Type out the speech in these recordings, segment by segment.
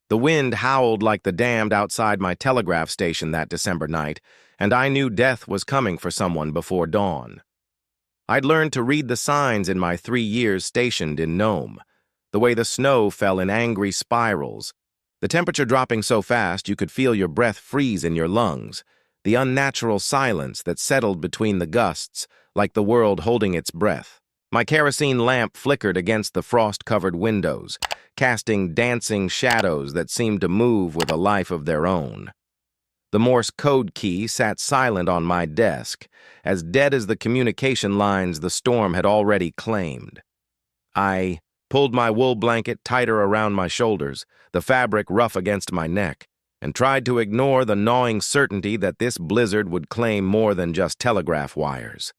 The wind howled like the damned outside my telegraph station that December night, and I knew death was coming for someone before dawn. I'd learned to read the signs in my 3 years stationed in Nome, the way the snow fell in angry spirals, the temperature dropping so fast you could feel your breath freeze in your lungs, the unnatural silence that settled between the gusts, like the world holding its breath. My kerosene lamp flickered against the frost-covered windows, casting dancing shadows that seemed to move with a life of their own. The Morse code key sat silent on my desk, as dead as the communication lines the storm had already claimed. I pulled my wool blanket tighter around my shoulders, the fabric rough against my neck, and tried to ignore the gnawing certainty that this blizzard would claim more than just telegraph wires.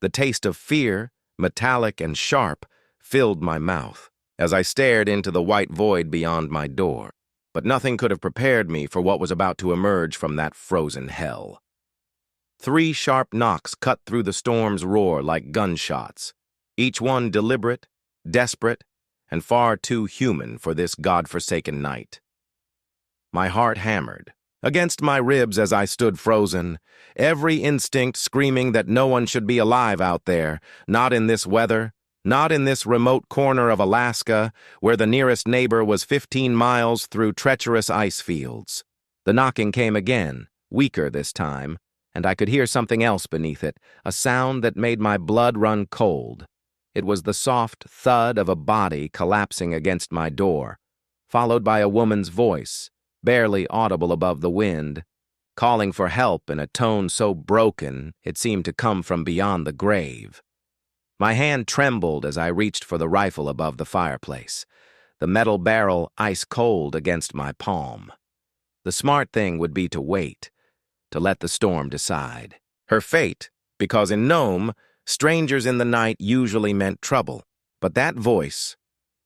The taste of fear, metallic and sharp, filled my mouth as I stared into the white void beyond my door. But nothing could have prepared me for what was about to emerge from that frozen hell. 3 sharp knocks cut through the storm's roar like gunshots, each one deliberate, desperate, and far too human for this God-forsaken night. My heart hammered against my ribs as I stood frozen, every instinct screaming that no one should be alive out there, not in this weather, not in this remote corner of Alaska where the nearest neighbor was 15 miles through treacherous ice fields. The knocking came again, weaker this time, and I could hear something else beneath it, a sound that made my blood run cold. It was the soft thud of a body collapsing against my door, followed by a woman's voice, barely audible above the wind, calling for help in a tone so broken it seemed to come from beyond the grave. My hand trembled as I reached for the rifle above the fireplace, the metal barrel ice cold against my palm. The smart thing would be to wait, to let the storm decide. Her fate, because in Nome, strangers in the night usually meant trouble. But that voice,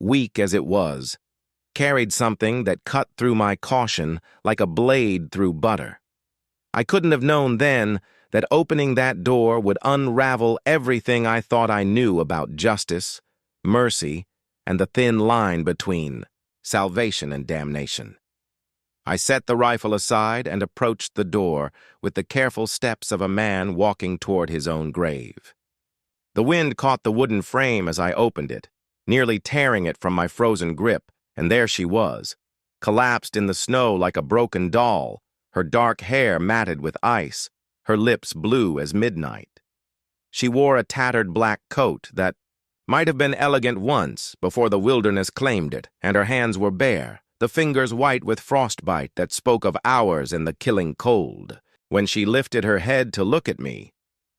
weak as it was, carried something that cut through my caution like a blade through butter. I couldn't have known then that opening that door would unravel everything I thought I knew about justice, mercy, and the thin line between salvation and damnation. I set the rifle aside and approached the door with the careful steps of a man walking toward his own grave. The wind caught the wooden frame as I opened it, nearly tearing it from my frozen grip, and there she was, collapsed in the snow like a broken doll, her dark hair matted with ice, her lips blue as midnight. She wore a tattered black coat that might have been elegant once before the wilderness claimed it, and her hands were bare, the fingers white with frostbite that spoke of hours in the killing cold. When she lifted her head to look at me,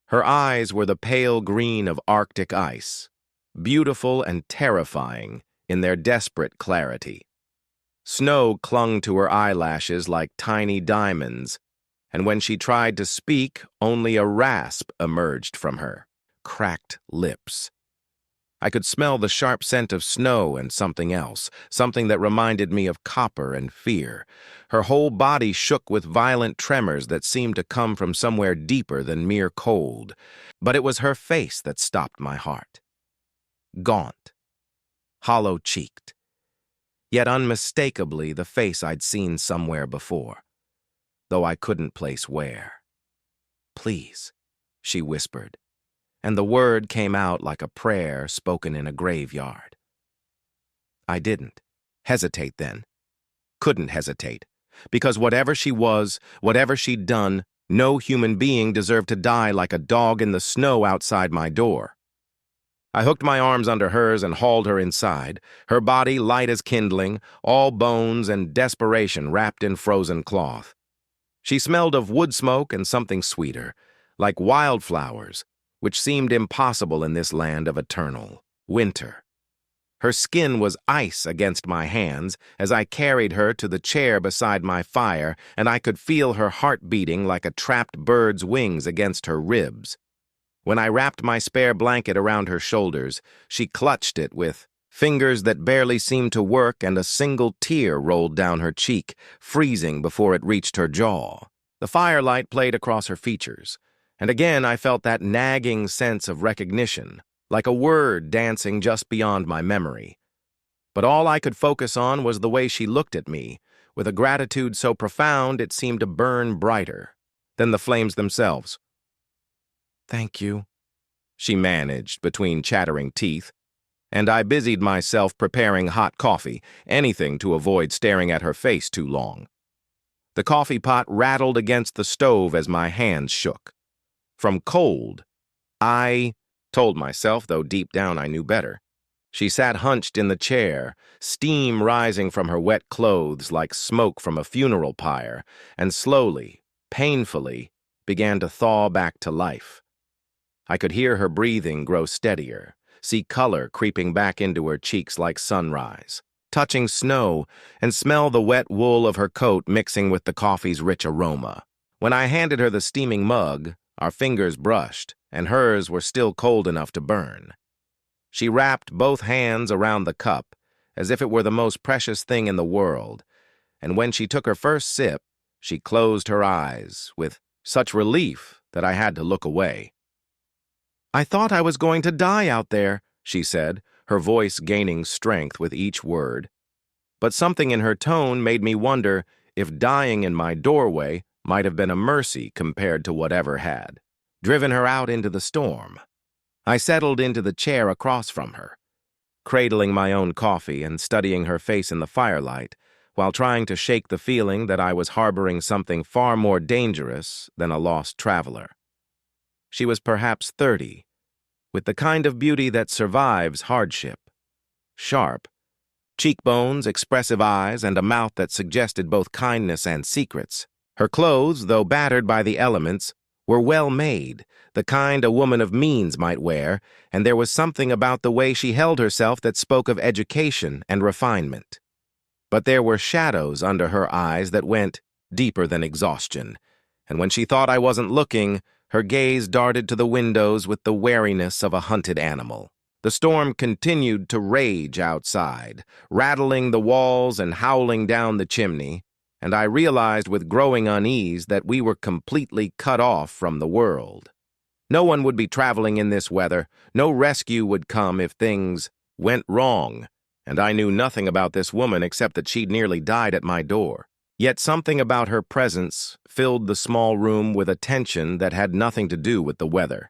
her eyes were the pale green of Arctic ice, beautiful and terrifying in their desperate clarity. Snow clung to her eyelashes like tiny diamonds, and when she tried to speak, only a rasp emerged from her cracked lips. I could smell the sharp scent of snow and something else, something that reminded me of copper and fear. Her whole body shook with violent tremors that seemed to come from somewhere deeper than mere cold. But it was her face that stopped my heart. Gaunt, hollow-cheeked, yet unmistakably the face I'd seen somewhere before, though I couldn't place where. "Please," she whispered, and the word came out like a prayer spoken in a graveyard. I didn't hesitate then. Couldn't hesitate, because whatever she was, whatever she'd done, no human being deserved to die like a dog in the snow outside my door. I hooked my arms under hers and hauled her inside, her body light as kindling, all bones and desperation wrapped in frozen cloth. She smelled of wood smoke and something sweeter, like wildflowers, which seemed impossible in this land of eternal winter. Her skin was ice against my hands as I carried her to the chair beside my fire, and I could feel her heart beating like a trapped bird's wings against her ribs. When I wrapped my spare blanket around her shoulders, she clutched it with fingers that barely seemed to work, and a single tear rolled down her cheek, freezing before it reached her jaw. The firelight played across her features, and again I felt that nagging sense of recognition, like a word dancing just beyond my memory. But all I could focus on was the way she looked at me, with a gratitude so profound it seemed to burn brighter than the flames themselves. "Thank you," she managed between chattering teeth, and I busied myself preparing hot coffee, anything to avoid staring at her face too long. The coffee pot rattled against the stove as my hands shook. From cold, I told myself, though deep down I knew better. She sat hunched in the chair, steam rising from her wet clothes like smoke from a funeral pyre, and slowly, painfully, began to thaw back to life. I could hear her breathing grow steadier, see color creeping back into her cheeks like sunrise, touching snow, and smell the wet wool of her coat mixing with the coffee's rich aroma. When I handed her the steaming mug, our fingers brushed, and hers were still cold enough to burn. She wrapped both hands around the cup, as if it were the most precious thing in the world, and when she took her first sip, she closed her eyes with such relief that I had to look away. "I thought I was going to die out there," she said, her voice gaining strength with each word. But something in her tone made me wonder if dying in my doorway might have been a mercy compared to whatever had driven her out into the storm. I settled into the chair across from her, cradling my own coffee and studying her face in the firelight, while trying to shake the feeling that I was harboring something far more dangerous than a lost traveler. She was perhaps 30, with the kind of beauty that survives hardship. Sharp, cheekbones, expressive eyes, and a mouth that suggested both kindness and secrets. Her clothes, though battered by the elements, were well made, the kind a woman of means might wear, and there was something about the way she held herself that spoke of education and refinement. But there were shadows under her eyes that went deeper than exhaustion, and when she thought I wasn't looking, her gaze darted to the windows with the wariness of a hunted animal. The storm continued to rage outside, rattling the walls and howling down the chimney, and I realized with growing unease that we were completely cut off from the world. No one would be traveling in this weather, no rescue would come if things went wrong, and I knew nothing about this woman except that she'd nearly died at my door. Yet something about her presence filled the small room with a tension that had nothing to do with the weather.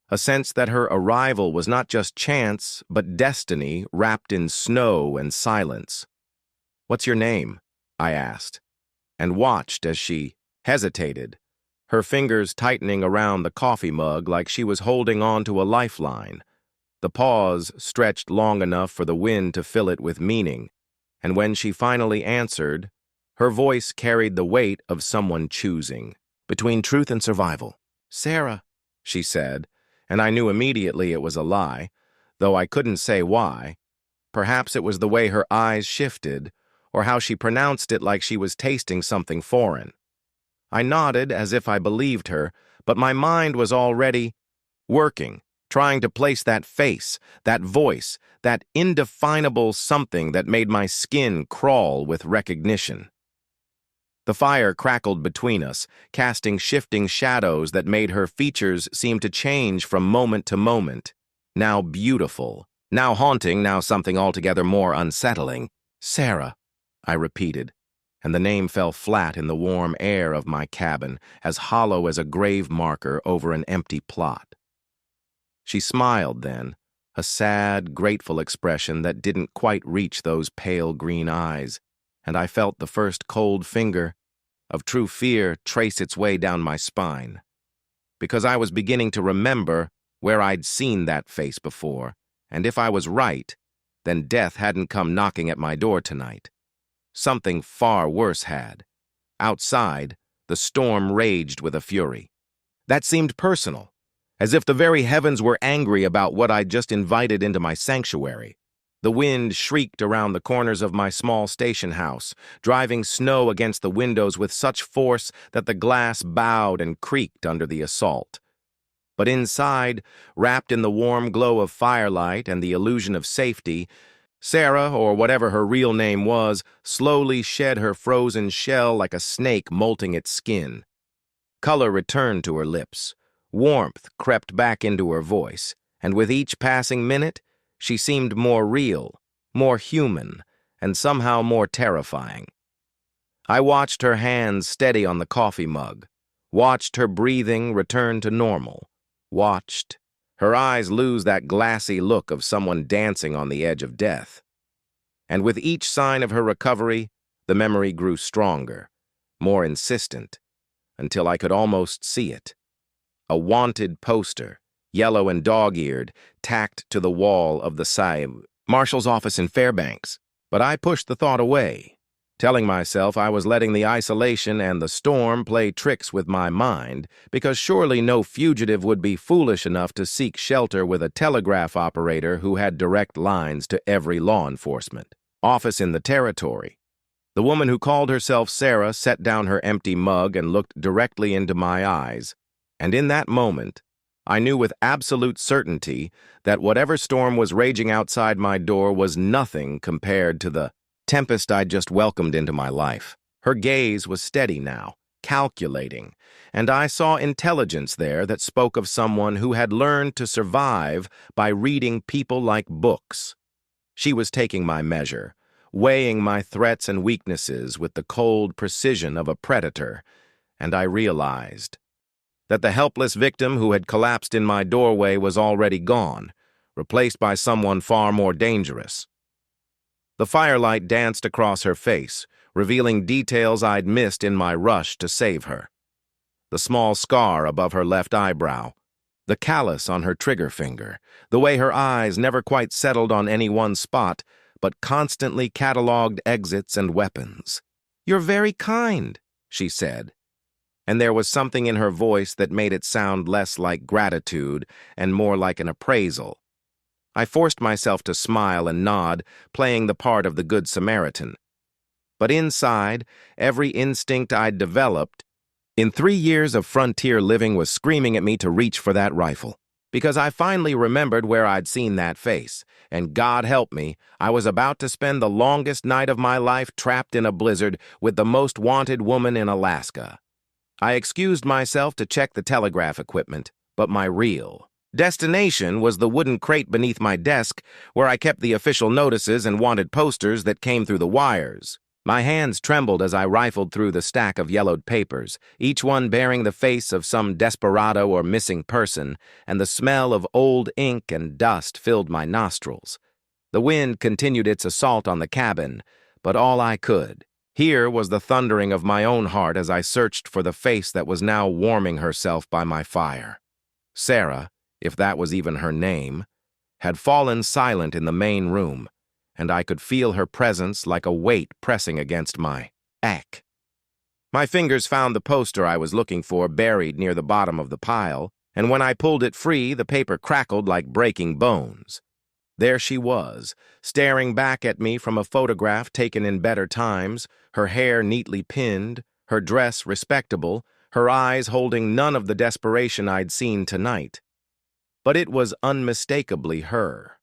A sense that her arrival was not just chance, but destiny wrapped in snow and silence. "What's your name?" I asked, and watched as she hesitated, her fingers tightening around the coffee mug like she was holding on to a lifeline. The pause stretched long enough for the wind to fill it with meaning, and when she finally answered, her voice carried the weight of someone choosing between truth and survival. "Sarah," she said, and I knew immediately it was a lie, though I couldn't say why. Perhaps it was the way her eyes shifted, or how she pronounced it like she was tasting something foreign. I nodded as if I believed her, but my mind was already working, trying to place that face, that voice, that indefinable something that made my skin crawl with recognition. The fire crackled between us, casting shifting shadows that made her features seem to change from moment to moment. Now beautiful, now haunting, now something altogether more unsettling. "Sarah," I repeated, and the name fell flat in the warm air of my cabin, as hollow as a grave marker over an empty plot. She smiled then, a sad, grateful expression that didn't quite reach those pale green eyes, and I felt the first cold finger of true fear trace its way down my spine, because I was beginning to remember where I'd seen that face before, and if I was right, then death hadn't come knocking at my door tonight. Something far worse had. Outside, the storm raged with a fury. That seemed personal, as if the very heavens were angry about what I'd just invited into my sanctuary. The wind shrieked around the corners of my small station house, driving snow against the windows with such force that the glass bowed and creaked under the assault. But inside, wrapped in the warm glow of firelight and the illusion of safety, Sarah, or whatever her real name was, slowly shed her frozen shell like a snake molting its skin. Color returned to her lips. Warmth crept back into her voice, and with each passing minute, she seemed more real, more human, and somehow more terrifying. I watched her hands steady on the coffee mug, watched her breathing return to normal, watched her eyes lose that glassy look of someone dancing on the edge of death. And with each sign of her recovery, the memory grew stronger, more insistent, until I could almost see it. A wanted poster, yellow and dog-eared, tacked to the wall of the Sahib Marshal's office in Fairbanks. But I pushed the thought away, telling myself I was letting the isolation and the storm play tricks with my mind, because surely no fugitive would be foolish enough to seek shelter with a telegraph operator who had direct lines to every law enforcement office in the territory. The woman who called herself Sarah set down her empty mug and looked directly into my eyes, and in that moment, I knew with absolute certainty that whatever storm was raging outside my door was nothing compared to the tempest I'd just welcomed into my life. Her gaze was steady now, calculating, and I saw intelligence there that spoke of someone who had learned to survive by reading people like books. She was taking my measure, weighing my threats and weaknesses with the cold precision of a predator, and I realized that the helpless victim who had collapsed in my doorway was already gone, replaced by someone far more dangerous. The firelight danced across her face, revealing details I'd missed in my rush to save her. The small scar above her left eyebrow, the callus on her trigger finger, the way her eyes never quite settled on any one spot, but constantly catalogued exits and weapons. "You're very kind," she said, and there was something in her voice that made it sound less like gratitude and more like an appraisal. I forced myself to smile and nod, playing the part of the Good Samaritan. But inside, every instinct I'd developed in 3 years of frontier living was screaming at me to reach for that rifle. Because I finally remembered where I'd seen that face, and God help me, I was about to spend the longest night of my life trapped in a blizzard with the most wanted woman in Alaska. I excused myself to check the telegraph equipment, but my real destination was the wooden crate beneath my desk where I kept the official notices and wanted posters that came through the wires. My hands trembled as I rifled through the stack of yellowed papers, each one bearing the face of some desperado or missing person, and the smell of old ink and dust filled my nostrils. The wind continued its assault on the cabin, but all I could hear was the thundering of my own heart as I searched for the face that was now warming herself by my fire. Sarah, if that was even her name, had fallen silent in the main room, and I could feel her presence like a weight pressing against my neck. My fingers found the poster I was looking for buried near the bottom of the pile, and when I pulled it free, the paper crackled like breaking bones. There she was, staring back at me from a photograph taken in better times, her hair neatly pinned, her dress respectable, her eyes holding none of the desperation I'd seen tonight. But it was unmistakably her.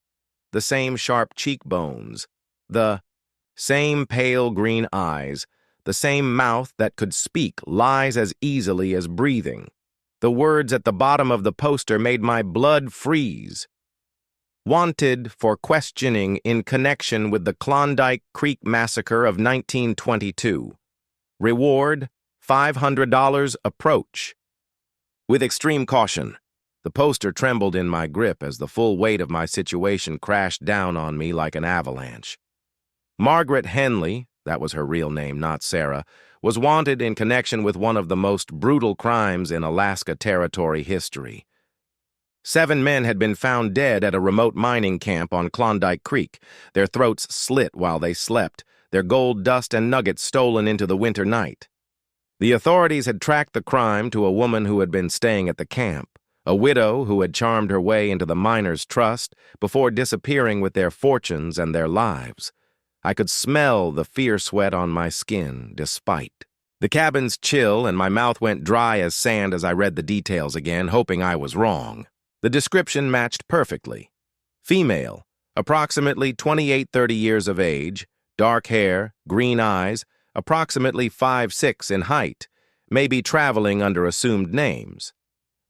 The same sharp cheekbones, the same pale green eyes, the same mouth that could speak lies as easily as breathing. The words at the bottom of the poster made my blood freeze. Wanted for questioning in connection with the Klondike Creek Massacre of 1922. Reward, $500. Approach. With extreme caution. The poster trembled in my grip as the full weight of my situation crashed down on me like an avalanche. Margaret Henley, that was her real name, not Sarah, was wanted in connection with one of the most brutal crimes in Alaska Territory history. 7 men had been found dead at a remote mining camp on Klondike Creek, their throats slit while they slept, their gold dust and nuggets stolen into the winter night. The authorities had tracked the crime to a woman who had been staying at the camp, a widow who had charmed her way into the miners' trust before disappearing with their fortunes and their lives. I could smell the fear sweat on my skin, despite the cabin's chill, and my mouth went dry as sand as I read the details again, hoping I was wrong. The description matched perfectly. Female, approximately 28-30 years of age, dark hair, green eyes, approximately 5'6" in height, may be traveling under assumed names.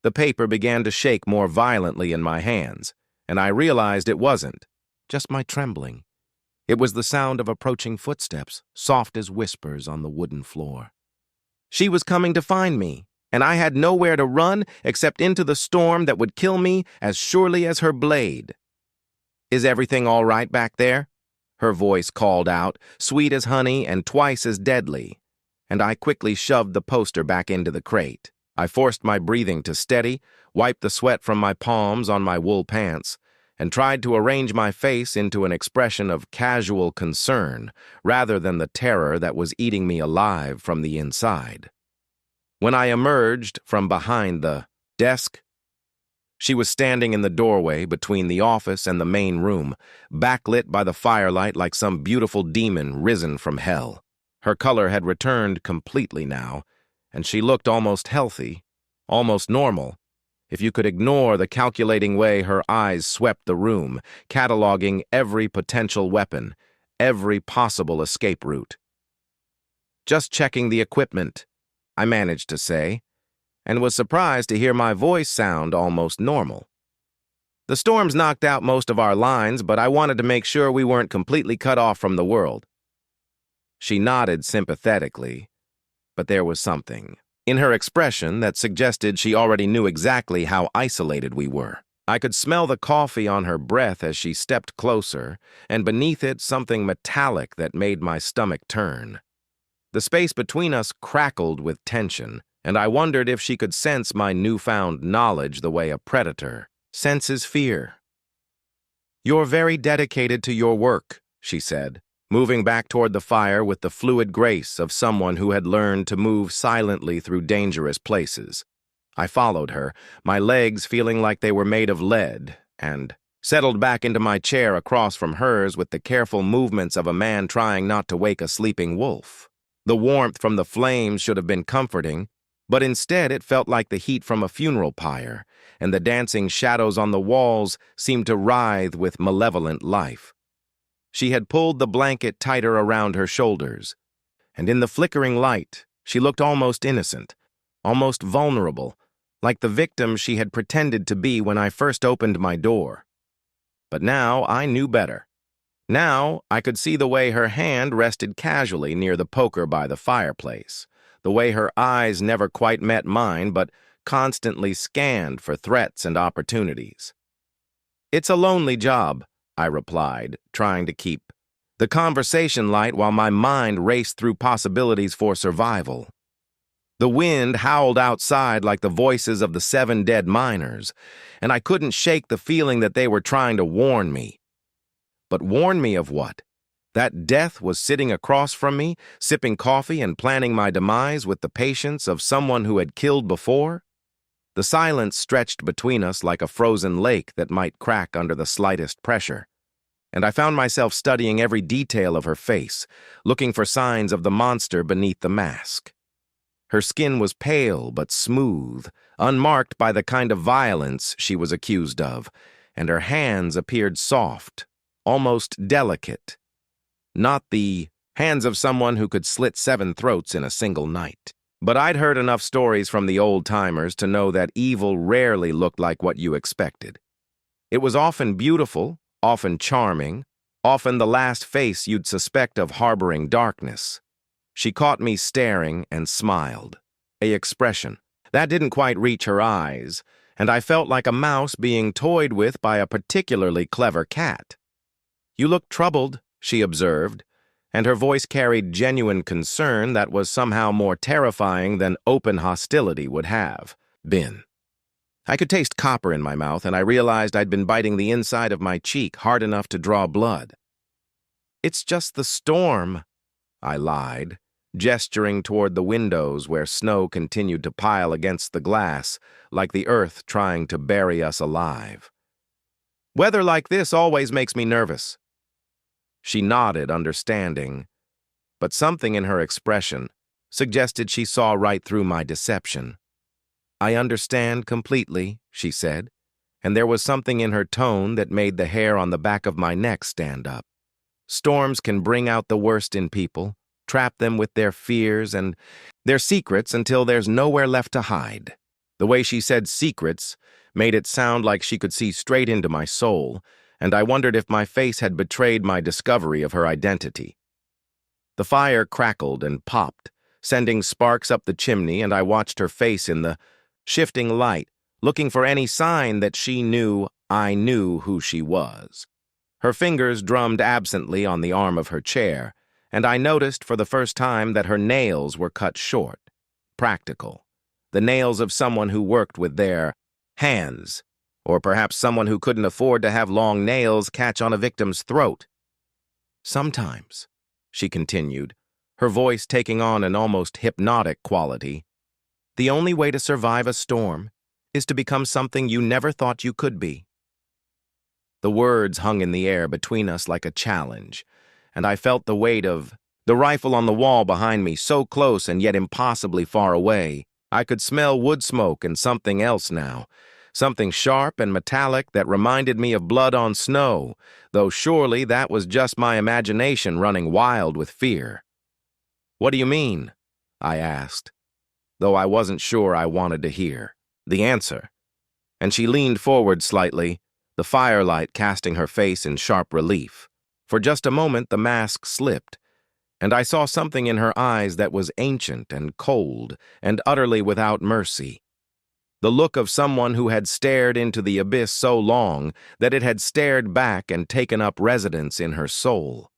The paper began to shake more violently in my hands, and I realized it wasn't just my trembling. It was the sound of approaching footsteps, soft as whispers on the wooden floor. She was coming to find me, and I had nowhere to run except into the storm that would kill me as surely as her blade. "Is everything all right back there?" Her voice called out, sweet as honey and twice as deadly, and I quickly shoved the poster back into the crate. I forced my breathing to steady, wiped the sweat from my palms on my wool pants, and tried to arrange my face into an expression of casual concern rather than the terror that was eating me alive from the inside. When I emerged from behind the desk, she was standing in the doorway between the office and the main room, backlit by the firelight like some beautiful demon risen from hell. Her color had returned completely now, and she looked almost healthy, almost normal, if you could ignore the calculating way her eyes swept the room, cataloging every potential weapon, every possible escape route. "Just checking the equipment," I managed to say, and was surprised to hear my voice sound almost normal. "The storms knocked out most of our lines, but I wanted to make sure we weren't completely cut off from the world." She nodded sympathetically, but there was something in her expression that suggested she already knew exactly how isolated we were. I could smell the coffee on her breath as she stepped closer, and beneath it something metallic that made my stomach turn. The space between us crackled with tension, and I wondered if she could sense my newfound knowledge the way a predator senses fear. "You're very dedicated to your work," she said, moving back toward the fire with the fluid grace of someone who had learned to move silently through dangerous places. I followed her, my legs feeling like they were made of lead, and settled back into my chair across from hers with the careful movements of a man trying not to wake a sleeping wolf. The warmth from the flames should have been comforting, but instead it felt like the heat from a funeral pyre, and the dancing shadows on the walls seemed to writhe with malevolent life. She had pulled the blanket tighter around her shoulders, and in the flickering light, she looked almost innocent, almost vulnerable, like the victim she had pretended to be when I first opened my door. But now I knew better. Now I could see the way her hand rested casually near the poker by the fireplace, the way her eyes never quite met mine but constantly scanned for threats and opportunities. "It's a lonely job," I replied, trying to keep the conversation light while my mind raced through possibilities for survival. The wind howled outside like the voices of the 7 dead miners, and I couldn't shake the feeling that they were trying to warn me. But warn me of what? That death was sitting across from me, sipping coffee and planning my demise with the patience of someone who had killed before? The silence stretched between us like a frozen lake that might crack under the slightest pressure, and I found myself studying every detail of her face, looking for signs of the monster beneath the mask. Her skin was pale but smooth, unmarked by the kind of violence she was accused of, and her hands appeared soft, almost delicate. Not the hands of someone who could slit 7 throats in a single night. But I'd heard enough stories from the old-timers to know that evil rarely looked like what you expected. It was often beautiful, often charming, often the last face you'd suspect of harboring darkness. She caught me staring and smiled, an expression that didn't quite reach her eyes, and I felt like a mouse being toyed with by a particularly clever cat. "You look troubled," she observed, and her voice carried genuine concern that was somehow more terrifying than open hostility would have been. I could taste copper in my mouth, and I realized I'd been biting the inside of my cheek hard enough to draw blood. "It's just the storm," I lied, gesturing toward the windows where snow continued to pile against the glass, like the earth trying to bury us alive. "Weather like this always makes me nervous." She nodded, understanding, but something in her expression suggested she saw right through my deception. "I understand completely," she said, and there was something in her tone that made the hair on the back of my neck stand up. "Storms can bring out the worst in people, trap them with their fears and their secrets until there's nowhere left to hide." The way she said secrets made it sound like she could see straight into my soul, and I wondered if my face had betrayed my discovery of her identity. The fire crackled and popped, sending sparks up the chimney, and I watched her face in the shifting light, looking for any sign that she knew I knew who she was. Her fingers drummed absently on the arm of her chair, and I noticed for the first time that her nails were cut short, practical, the nails of someone who worked with their hands, or perhaps someone who couldn't afford to have long nails catch on a victim's throat. Sometimes, she continued, her voice taking on an almost hypnotic quality, the only way to survive a storm is to become something you never thought you could be. The words hung in the air between us like a challenge, and I felt the weight of the rifle on the wall behind me, so close and yet impossibly far away. I could smell wood smoke and something else now, something sharp and metallic that reminded me of blood on snow, though surely that was just my imagination running wild with fear. "What do you mean?" I asked, though I wasn't sure I wanted to hear the answer. And she leaned forward slightly, the firelight casting her face in sharp relief. For just a moment the mask slipped, and I saw something in her eyes that was ancient and cold and utterly without mercy. The look of someone who had stared into the abyss so long that it had stared back and taken up residence in her soul.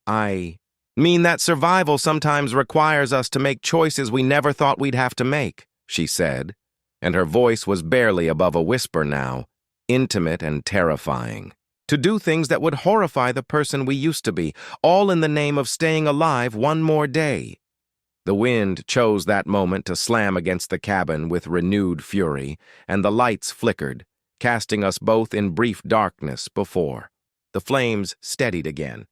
"I mean that survival sometimes requires us to make choices we never thought we'd have to make," she said, and her voice was barely above a whisper now, intimate and terrifying. "To do things that would horrify the person we used to be, all in the name of staying alive one more day." The wind chose that moment to slam against the cabin with renewed fury, and the lights flickered, casting us both in brief darkness before the flames steadied again.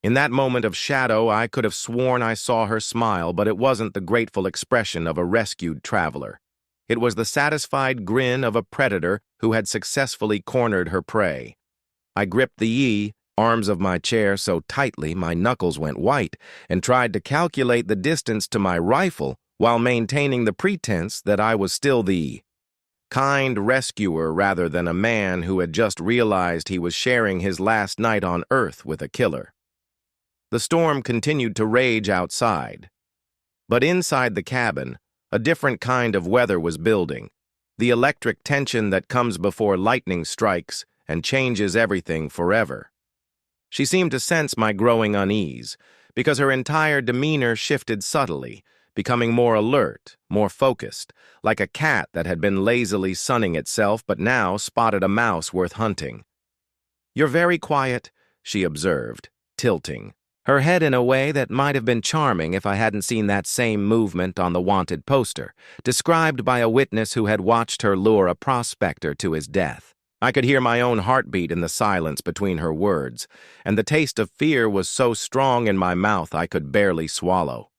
In that moment of shadow, I could have sworn I saw her smile, but it wasn't the grateful expression of a rescued traveler. It was the satisfied grin of a predator who had successfully cornered her prey. I gripped the arms of my chair so tightly my knuckles went white, and tried to calculate the distance to my rifle while maintaining the pretense that I was still the kind rescuer rather than a man who had just realized he was sharing his last night on Earth with a killer. The storm continued to rage outside, but inside the cabin, a different kind of weather was building, the electric tension that comes before lightning strikes and changes everything forever. She seemed to sense my growing unease, because her entire demeanor shifted subtly, becoming more alert, more focused, like a cat that had been lazily sunning itself but now spotted a mouse worth hunting. "You're very quiet," she observed, tilting, her head in a way that might have been charming if I hadn't seen that same movement on the wanted poster, described by a witness who had watched her lure a prospector to his death. I could hear my own heartbeat in the silence between her words, and the taste of fear was so strong in my mouth I could barely swallow.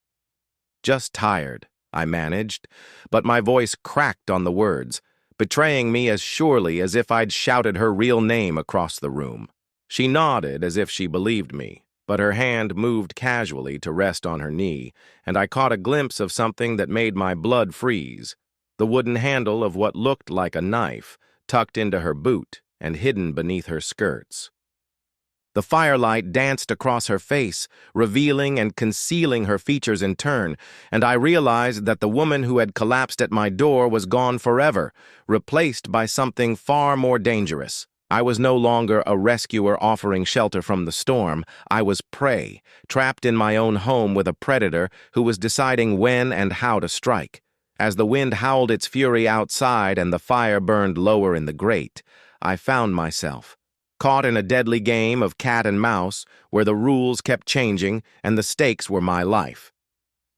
"Just tired," I managed, but my voice cracked on the words, betraying me as surely as if I'd shouted her real name across the room. She nodded as if she believed me, but her hand moved casually to rest on her knee, and I caught a glimpse of something that made my blood freeze, the wooden handle of what looked like a knife, tucked into her boot and hidden beneath her skirts. The firelight danced across her face, revealing and concealing her features in turn, and I realized that the woman who had collapsed at my door was gone forever, replaced by something far more dangerous. I was no longer a rescuer offering shelter from the storm. I was prey, trapped in my own home with a predator who was deciding when and how to strike. As the wind howled its fury outside and the fire burned lower in the grate, I found myself caught in a deadly game of cat and mouse where the rules kept changing and the stakes were my life.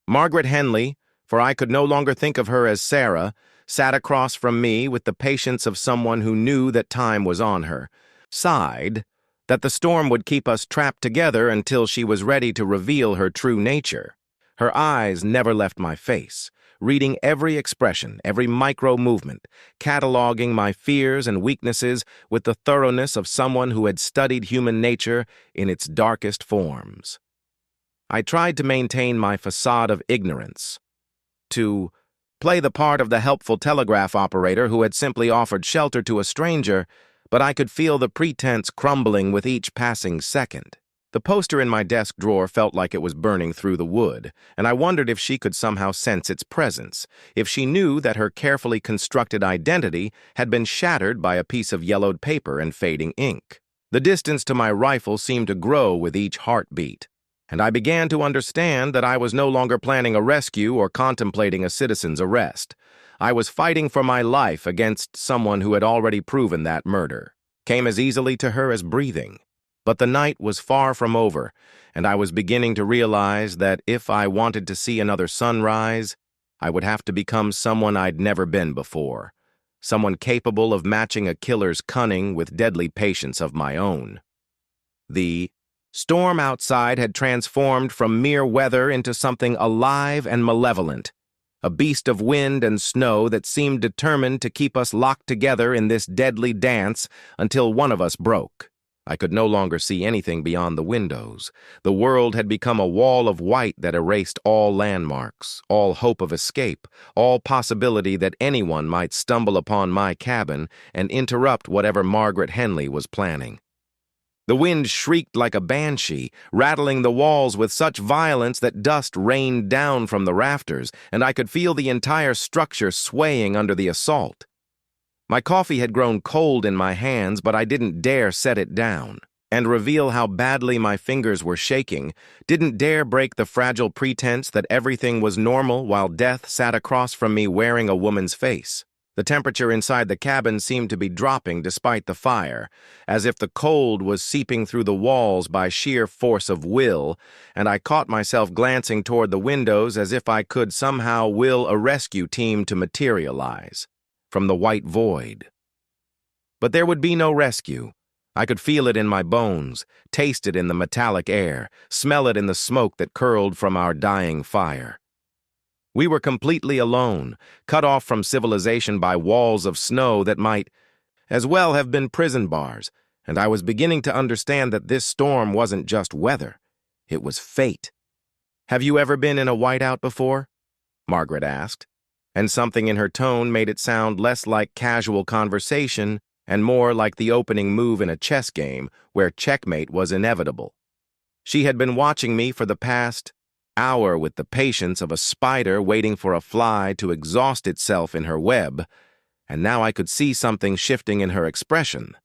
Margaret Henley, for I could no longer think of her as Sarah, sat across from me with the patience of someone who knew that time was on her, sighed that the storm would keep us trapped together until she was ready to reveal her true nature. Her eyes never left my face, reading every expression, every micro-movement, cataloging my fears and weaknesses with the thoroughness of someone who had studied human nature in its darkest forms. I tried to maintain my facade of ignorance, to play the part of the helpful telegraph operator who had simply offered shelter to a stranger, but I could feel the pretense crumbling with each passing second. The poster in my desk drawer felt like it was burning through the wood, and I wondered if she could somehow sense its presence, if she knew that her carefully constructed identity had been shattered by a piece of yellowed paper and fading ink. The distance to my rifle seemed to grow with each heartbeat, and I began to understand that I was no longer planning a rescue or contemplating a citizen's arrest. I was fighting for my life against someone who had already proven that murder came as easily to her as breathing. But the night was far from over, and I was beginning to realize that if I wanted to see another sunrise, I would have to become someone I'd never been before, someone capable of matching a killer's cunning with deadly patience of my own. The storm outside had transformed from mere weather into something alive and malevolent, a beast of wind and snow that seemed determined to keep us locked together in this deadly dance until one of us broke. I could no longer see anything beyond the windows. The world had become a wall of white that erased all landmarks, all hope of escape, all possibility that anyone might stumble upon my cabin and interrupt whatever Margaret Henley was planning. The wind shrieked like a banshee, rattling the walls with such violence that dust rained down from the rafters, and I could feel the entire structure swaying under the assault. My coffee had grown cold in my hands, but I didn't dare set it down and reveal how badly my fingers were shaking, didn't dare break the fragile pretense that everything was normal while death sat across from me wearing a woman's face. The temperature inside the cabin seemed to be dropping despite the fire, as if the cold was seeping through the walls by sheer force of will, and I caught myself glancing toward the windows as if I could somehow will a rescue team to materialize from the white void. But there would be no rescue. I could feel it in my bones, taste it in the metallic air, smell it in the smoke that curled from our dying fire. We were completely alone, cut off from civilization by walls of snow that might as well have been prison bars, and I was beginning to understand that this storm wasn't just weather, it was fate. "Have you ever been in a whiteout before?" Margaret asked, and something in her tone made it sound less like casual conversation and more like the opening move in a chess game where checkmate was inevitable. She had been watching me for the past hour with the patience of a spider waiting for a fly to exhaust itself in her web, and now I could see something shifting in her expression,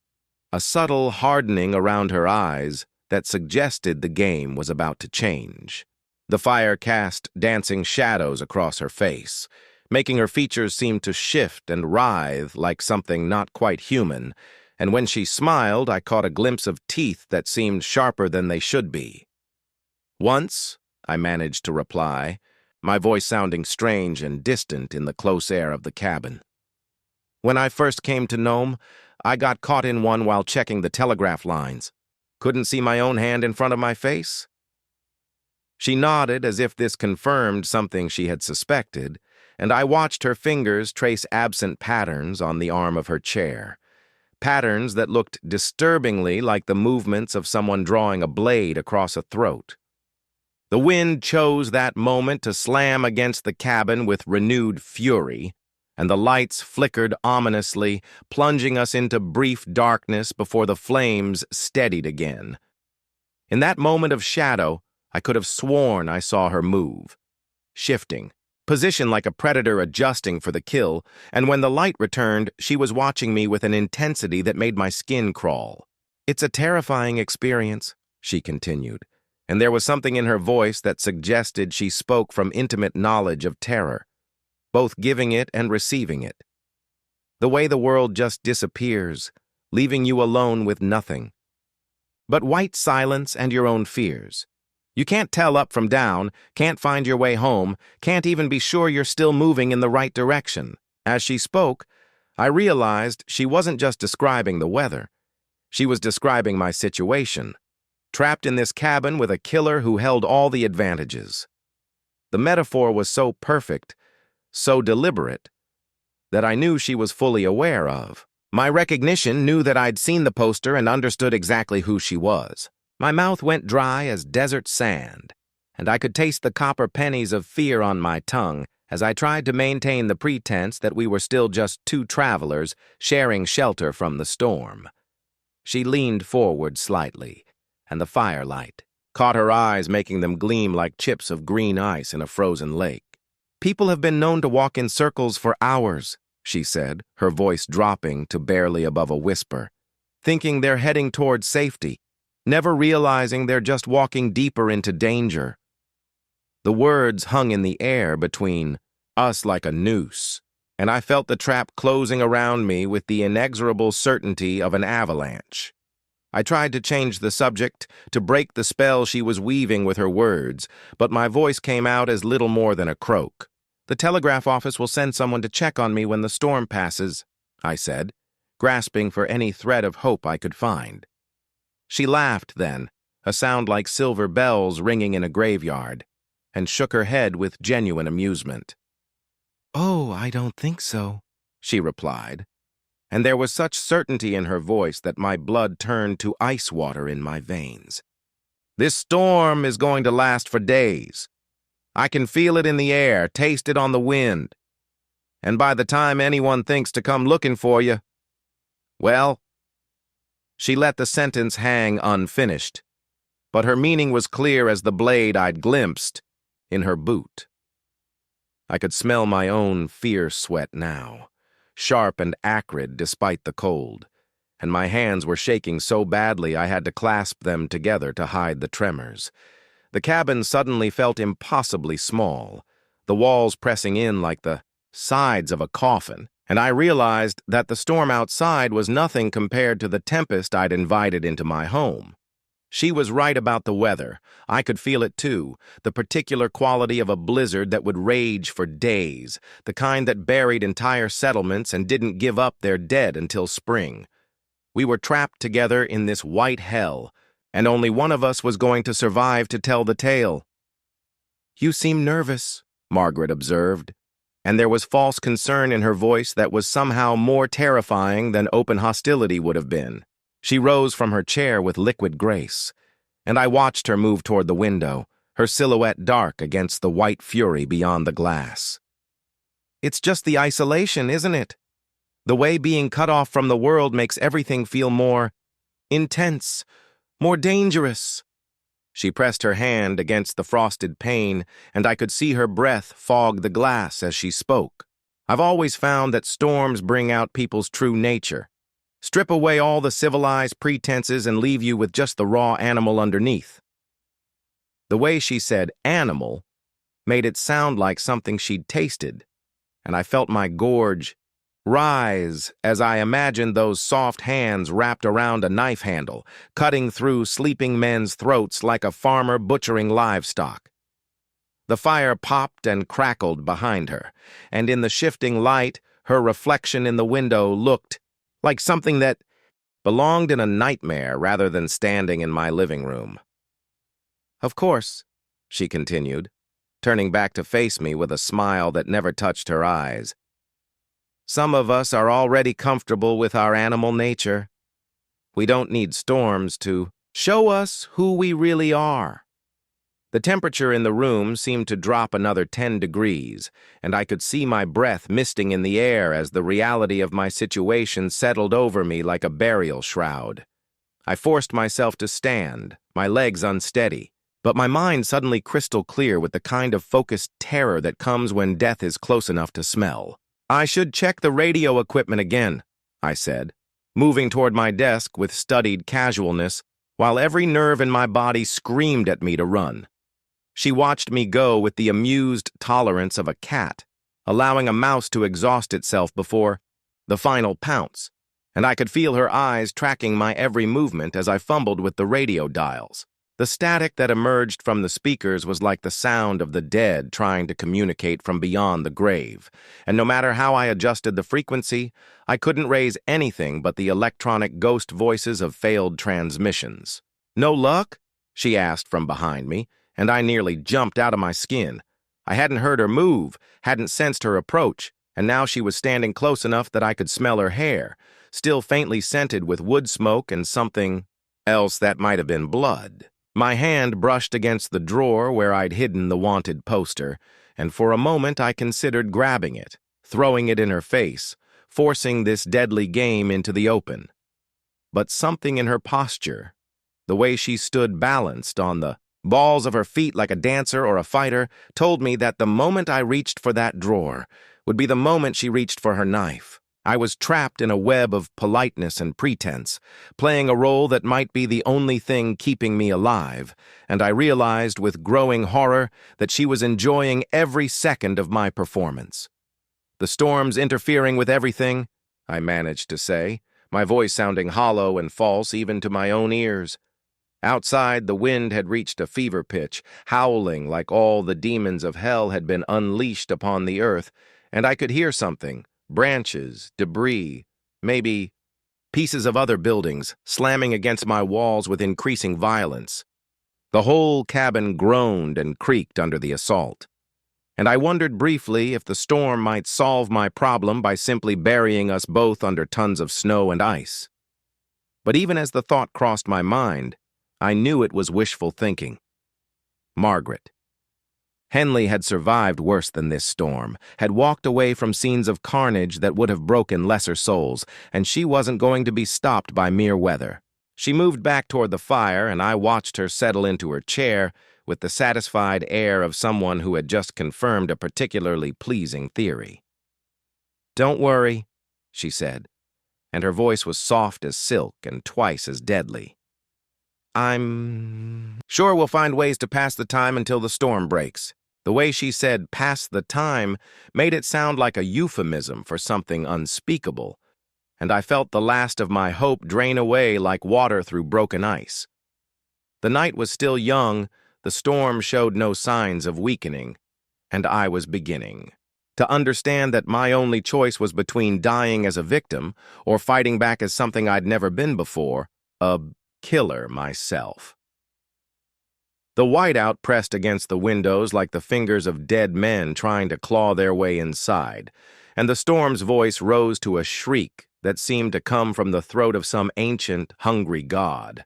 a subtle hardening around her eyes that suggested the game was about to change. The fire cast dancing shadows across her face, making her features seem to shift and writhe like something not quite human, and when she smiled, I caught a glimpse of teeth that seemed sharper than they should be. "Once," I managed to reply, my voice sounding strange and distant in the close air of the cabin. "When I first came to Nome, I got caught in one while checking the telegraph lines. Couldn't see my own hand in front of my face." She nodded as if this confirmed something she had suspected, and I watched her fingers trace absent patterns on the arm of her chair, patterns that looked disturbingly like the movements of someone drawing a blade across a throat. The wind chose that moment to slam against the cabin with renewed fury, and the lights flickered ominously, plunging us into brief darkness before the flames steadied again. In that moment of shadow, I could have sworn I saw her move, shifting, position like a predator adjusting for the kill, and when the light returned, she was watching me with an intensity that made my skin crawl. "It's a terrifying experience," she continued, and there was something in her voice that suggested she spoke from intimate knowledge of terror, both giving it and receiving it. The way the world just disappears, leaving you alone with nothing but white silence and your own fears. You can't tell up from down, can't find your way home, can't even be sure you're still moving in the right direction. As she spoke, I realized she wasn't just describing the weather. She was describing my situation, trapped in this cabin with a killer who held all the advantages. The metaphor was so perfect, so deliberate, that I knew she was fully aware of. My recognition knew that I'd seen the poster and understood exactly who she was. My mouth went dry as desert sand, and I could taste the copper pennies of fear on my tongue as I tried to maintain the pretense that we were still just two travelers sharing shelter from the storm. She leaned forward slightly, and the firelight caught her eyes, making them gleam like chips of green ice in a frozen lake. "People have been known to walk in circles for hours," she said, her voice dropping to barely above a whisper, "thinking they're heading towards safety, never realizing they're just walking deeper into danger." The words hung in the air between us like a noose, and I felt the trap closing around me with the inexorable certainty of an avalanche. I tried to change the subject, to break the spell she was weaving with her words, but my voice came out as little more than a croak. "The telegraph office will send someone to check on me when the storm passes," I said, grasping for any thread of hope I could find. She laughed then, a sound like silver bells ringing in a graveyard, and shook her head with genuine amusement. "Oh, I don't think so," she replied, and there was such certainty in her voice that my blood turned to ice water in my veins. "This storm is going to last for days. I can feel it in the air, taste it on the wind. And by the time anyone thinks to come looking for you, well..." She let the sentence hang unfinished, but her meaning was clear as the blade I'd glimpsed in her boot. I could smell my own fear sweat now, sharp and acrid despite the cold, and my hands were shaking so badly I had to clasp them together to hide the tremors. The cabin suddenly felt impossibly small, the walls pressing in like the sides of a coffin, and I realized that the storm outside was nothing compared to the tempest I'd invited into my home. She was right about the weather. I could feel it too, the particular quality of a blizzard that would rage for days, the kind that buried entire settlements and didn't give up their dead until spring. We were trapped together in this white hell, and only one of us was going to survive to tell the tale. "You seem nervous," Margaret observed, and there was false concern in her voice that was somehow more terrifying than open hostility would have been. She rose from her chair with liquid grace, and I watched her move toward the window, her silhouette dark against the white fury beyond the glass. "It's just the isolation, isn't it? The way being cut off from the world makes everything feel more intense, more dangerous." She pressed her hand against the frosted pane, and I could see her breath fog the glass as she spoke. "I've always found that storms bring out people's true nature. Strip away all the civilized pretenses and leave you with just the raw animal underneath." The way she said "animal" made it sound like something she'd tasted, and I felt my gorge rise as I imagined those soft hands wrapped around a knife handle, cutting through sleeping men's throats like a farmer butchering livestock. The fire popped and crackled behind her, and in the shifting light, her reflection in the window looked like something that belonged in a nightmare rather than standing in my living room. "Of course," she continued, turning back to face me with a smile that never touched her eyes, "some of us are already comfortable with our animal nature. We don't need storms to show us who we really are." The temperature in the room seemed to drop another 10 degrees, and I could see my breath misting in the air as the reality of my situation settled over me like a burial shroud. I forced myself to stand, my legs unsteady, but my mind suddenly crystal clear with the kind of focused terror that comes when death is close enough to smell. "I should check the radio equipment again," I said, moving toward my desk with studied casualness, while every nerve in my body screamed at me to run. She watched me go with the amused tolerance of a cat, allowing a mouse to exhaust itself before the final pounce, and I could feel her eyes tracking my every movement as I fumbled with the radio dials. The static that emerged from the speakers was like the sound of the dead trying to communicate from beyond the grave, and no matter how I adjusted the frequency, I couldn't raise anything but the electronic ghost voices of failed transmissions. "No luck?" she asked from behind me, and I nearly jumped out of my skin. I hadn't heard her move, hadn't sensed her approach, and now she was standing close enough that I could smell her hair, still faintly scented with wood smoke and something else that might have been blood. My hand brushed against the drawer where I'd hidden the wanted poster, and for a moment I considered grabbing it, throwing it in her face, forcing this deadly game into the open. but something in her posture, the way she stood balanced on the balls of her feet like a dancer or a fighter, told me that the moment I reached for that drawer would be the moment she reached for her knife. I was trapped in a web of politeness and pretense, playing a role that might be the only thing keeping me alive, and I realized with growing horror that she was enjoying every second of my performance. "The storm's interfering with everything," I managed to say, my voice sounding hollow and false even to my own ears. Outside, the wind had reached a fever pitch, howling like all the demons of hell had been unleashed upon the earth, and I could hear something, branches, debris, maybe pieces of other buildings, slamming against my walls with increasing violence. The whole cabin groaned and creaked under the assault. And I wondered briefly if the storm might solve my problem by simply burying us both under tons of snow and ice. But even as the thought crossed my mind, I knew it was wishful thinking. Margaret. Henley had survived worse than this storm, had walked away from scenes of carnage that would have broken lesser souls, and she wasn't going to be stopped by mere weather. She moved back toward the fire, and I watched her settle into her chair with the satisfied air of someone who had just confirmed a particularly pleasing theory. "Don't worry," she said, and her voice was soft as silk and twice as deadly. "I'm sure we'll find ways to pass the time until the storm breaks." The way she said "pass the time" made it sound like a euphemism for something unspeakable, and I felt the last of my hope drain away like water through broken ice. The night was still young, the storm showed no signs of weakening, and I was beginning to understand that my only choice was between dying as a victim or fighting back as something I'd never been before, a killer myself. The whiteout pressed against the windows like the fingers of dead men trying to claw their way inside, and the storm's voice rose to a shriek that seemed to come from the throat of some ancient, hungry god.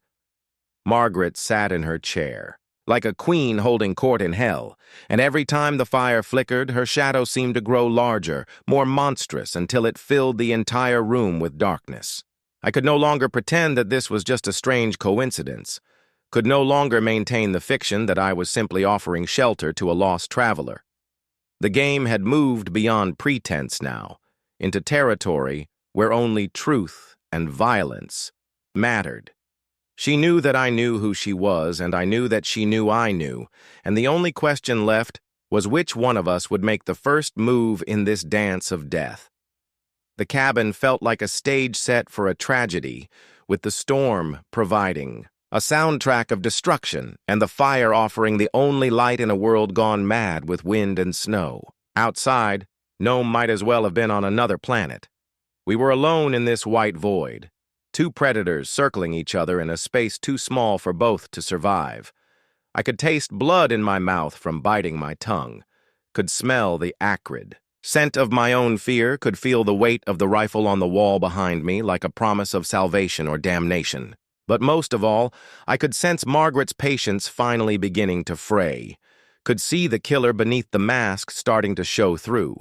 Margaret sat in her chair, like a queen holding court in hell, and every time the fire flickered, her shadow seemed to grow larger, more monstrous, until it filled the entire room with darkness. I could no longer pretend that this was just a strange coincidence, could no longer maintain the fiction that I was simply offering shelter to a lost traveler. The game had moved beyond pretense now, into territory where only truth and violence mattered. She knew that I knew who she was, and I knew that she knew I knew, and the only question left was which one of us would make the first move in this dance of death. The cabin felt like a stage set for a tragedy, with the storm providing a soundtrack of destruction and the fire offering the only light in a world gone mad with wind and snow. Outside, Nome might as well have been on another planet. We were alone in this white void, two predators circling each other in a space too small for both to survive. I could taste blood in my mouth from biting my tongue, could smell the acrid scent of my own fear, could feel the weight of the rifle on the wall behind me like a promise of salvation or damnation. But most of all, I could sense Margaret's patience finally beginning to fray, could see the killer beneath the mask starting to show through,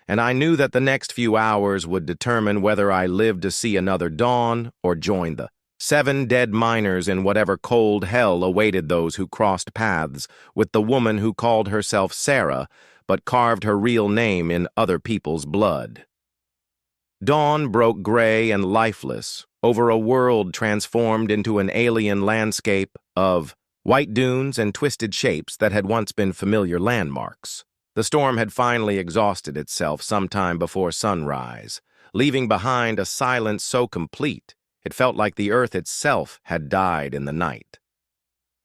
and I knew that the next few hours would determine whether I lived to see another dawn or join the 7 dead miners in whatever cold hell awaited those who crossed paths with the woman who called herself Sarah but carved her real name in other people's blood. Dawn broke gray and lifeless over a world transformed into an alien landscape of white dunes and twisted shapes that had once been familiar landmarks. The storm had finally exhausted itself sometime before sunrise, leaving behind a silence so complete it felt like the earth itself had died in the night.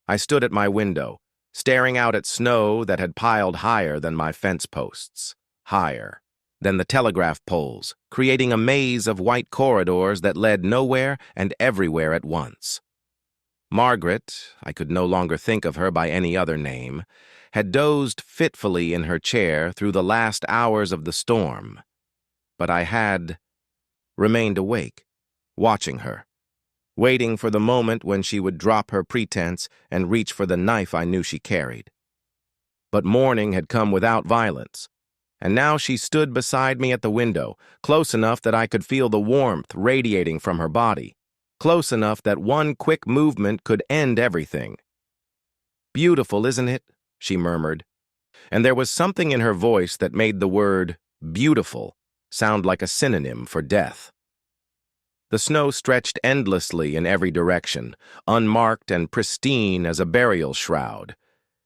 I stood at my window, staring out at snow that had piled higher than my fence posts, higher than the telegraph poles, creating a maze of white corridors that led nowhere and everywhere at once. Margaret, I could no longer think of her by any other name, had dozed fitfully in her chair through the last hours of the storm, but I had remained awake, watching her, waiting for the moment when she would drop her pretense and reach for the knife I knew she carried. But morning had come without violence, and now she stood beside me at the window, close enough that I could feel the warmth radiating from her body, close enough that one quick movement could end everything. "Beautiful, isn't it?" she murmured, and there was something in her voice that made the word beautiful sound like a synonym for death. The snow stretched endlessly in every direction, unmarked and pristine as a burial shroud,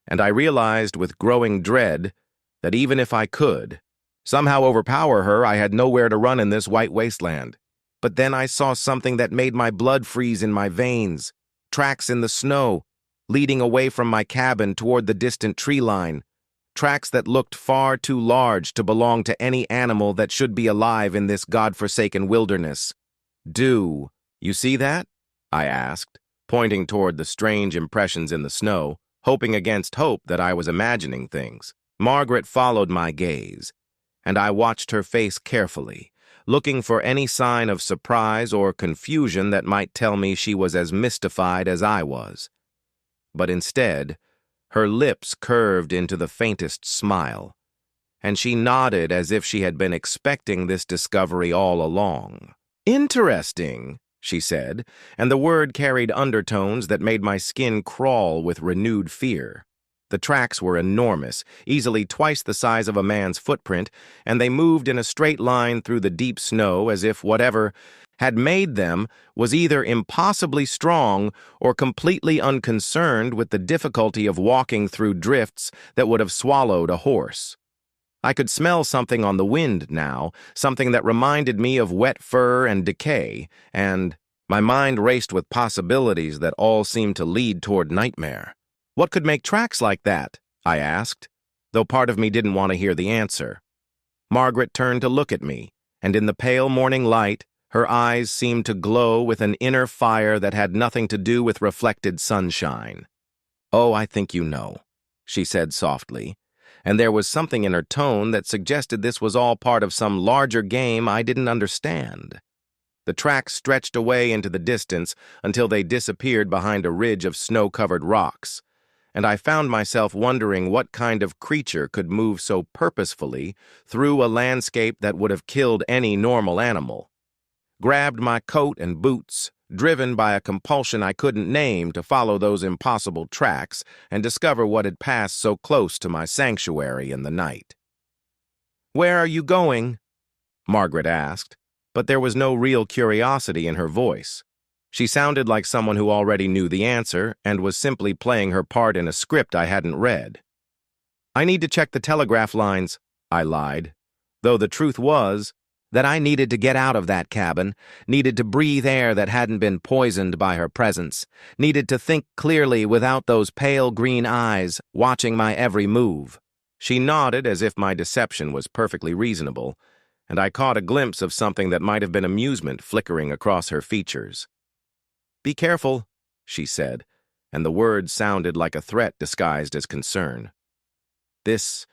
and I realized with growing dread that even if I could somehow overpower her, I had nowhere to run in this white wasteland. But then I saw something that made my blood freeze in my veins, tracks in the snow, leading away from my cabin toward the distant tree line, tracks that looked far too large to belong to any animal that should be alive in this godforsaken wilderness. "Do you see that?" I asked, pointing toward the strange impressions in the snow, hoping against hope that I was imagining things. Margaret followed my gaze, and I watched her face carefully, looking for any sign of surprise or confusion that might tell me she was as mystified as I was. But instead, her lips curved into the faintest smile, and she nodded as if she had been expecting this discovery all along. "Interesting," she said, and the word carried undertones that made my skin crawl with renewed fear. The tracks were enormous, easily twice the size of a man's footprint, and they moved in a straight line through the deep snow as if whatever had made them was either impossibly strong or completely unconcerned with the difficulty of walking through drifts that would have swallowed a horse. I could smell something on the wind now, something that reminded me of wet fur and decay, and my mind raced with possibilities that all seemed to lead toward nightmare. "What could make tracks like that?" I asked, though part of me didn't want to hear the answer. Margaret turned to look at me, and in the pale morning light, her eyes seemed to glow with an inner fire that had nothing to do with reflected sunshine. "Oh, I think you know," she said softly, and there was something in her tone that suggested this was all part of some larger game I didn't understand. The tracks stretched away into the distance until they disappeared behind a ridge of snow-covered rocks, and I found myself wondering what kind of creature could move so purposefully through a landscape that would have killed any normal animal. Grabbed my coat and boots, driven by a compulsion I couldn't name to follow those impossible tracks and discover what had passed so close to my sanctuary in the night. "Where are you going?" Margaret asked, but there was no real curiosity in her voice. She sounded like someone who already knew the answer and was simply playing her part in a script I hadn't read. "I need to check the telegraph lines," I lied, though the truth was that I needed to get out of that cabin, needed to breathe air that hadn't been poisoned by her presence, needed to think clearly without those pale green eyes watching my every move. She nodded as if my deception was perfectly reasonable, and I caught a glimpse of something that might have been amusement flickering across her features. "Be careful," she said, and the words sounded like a threat disguised as concern. "This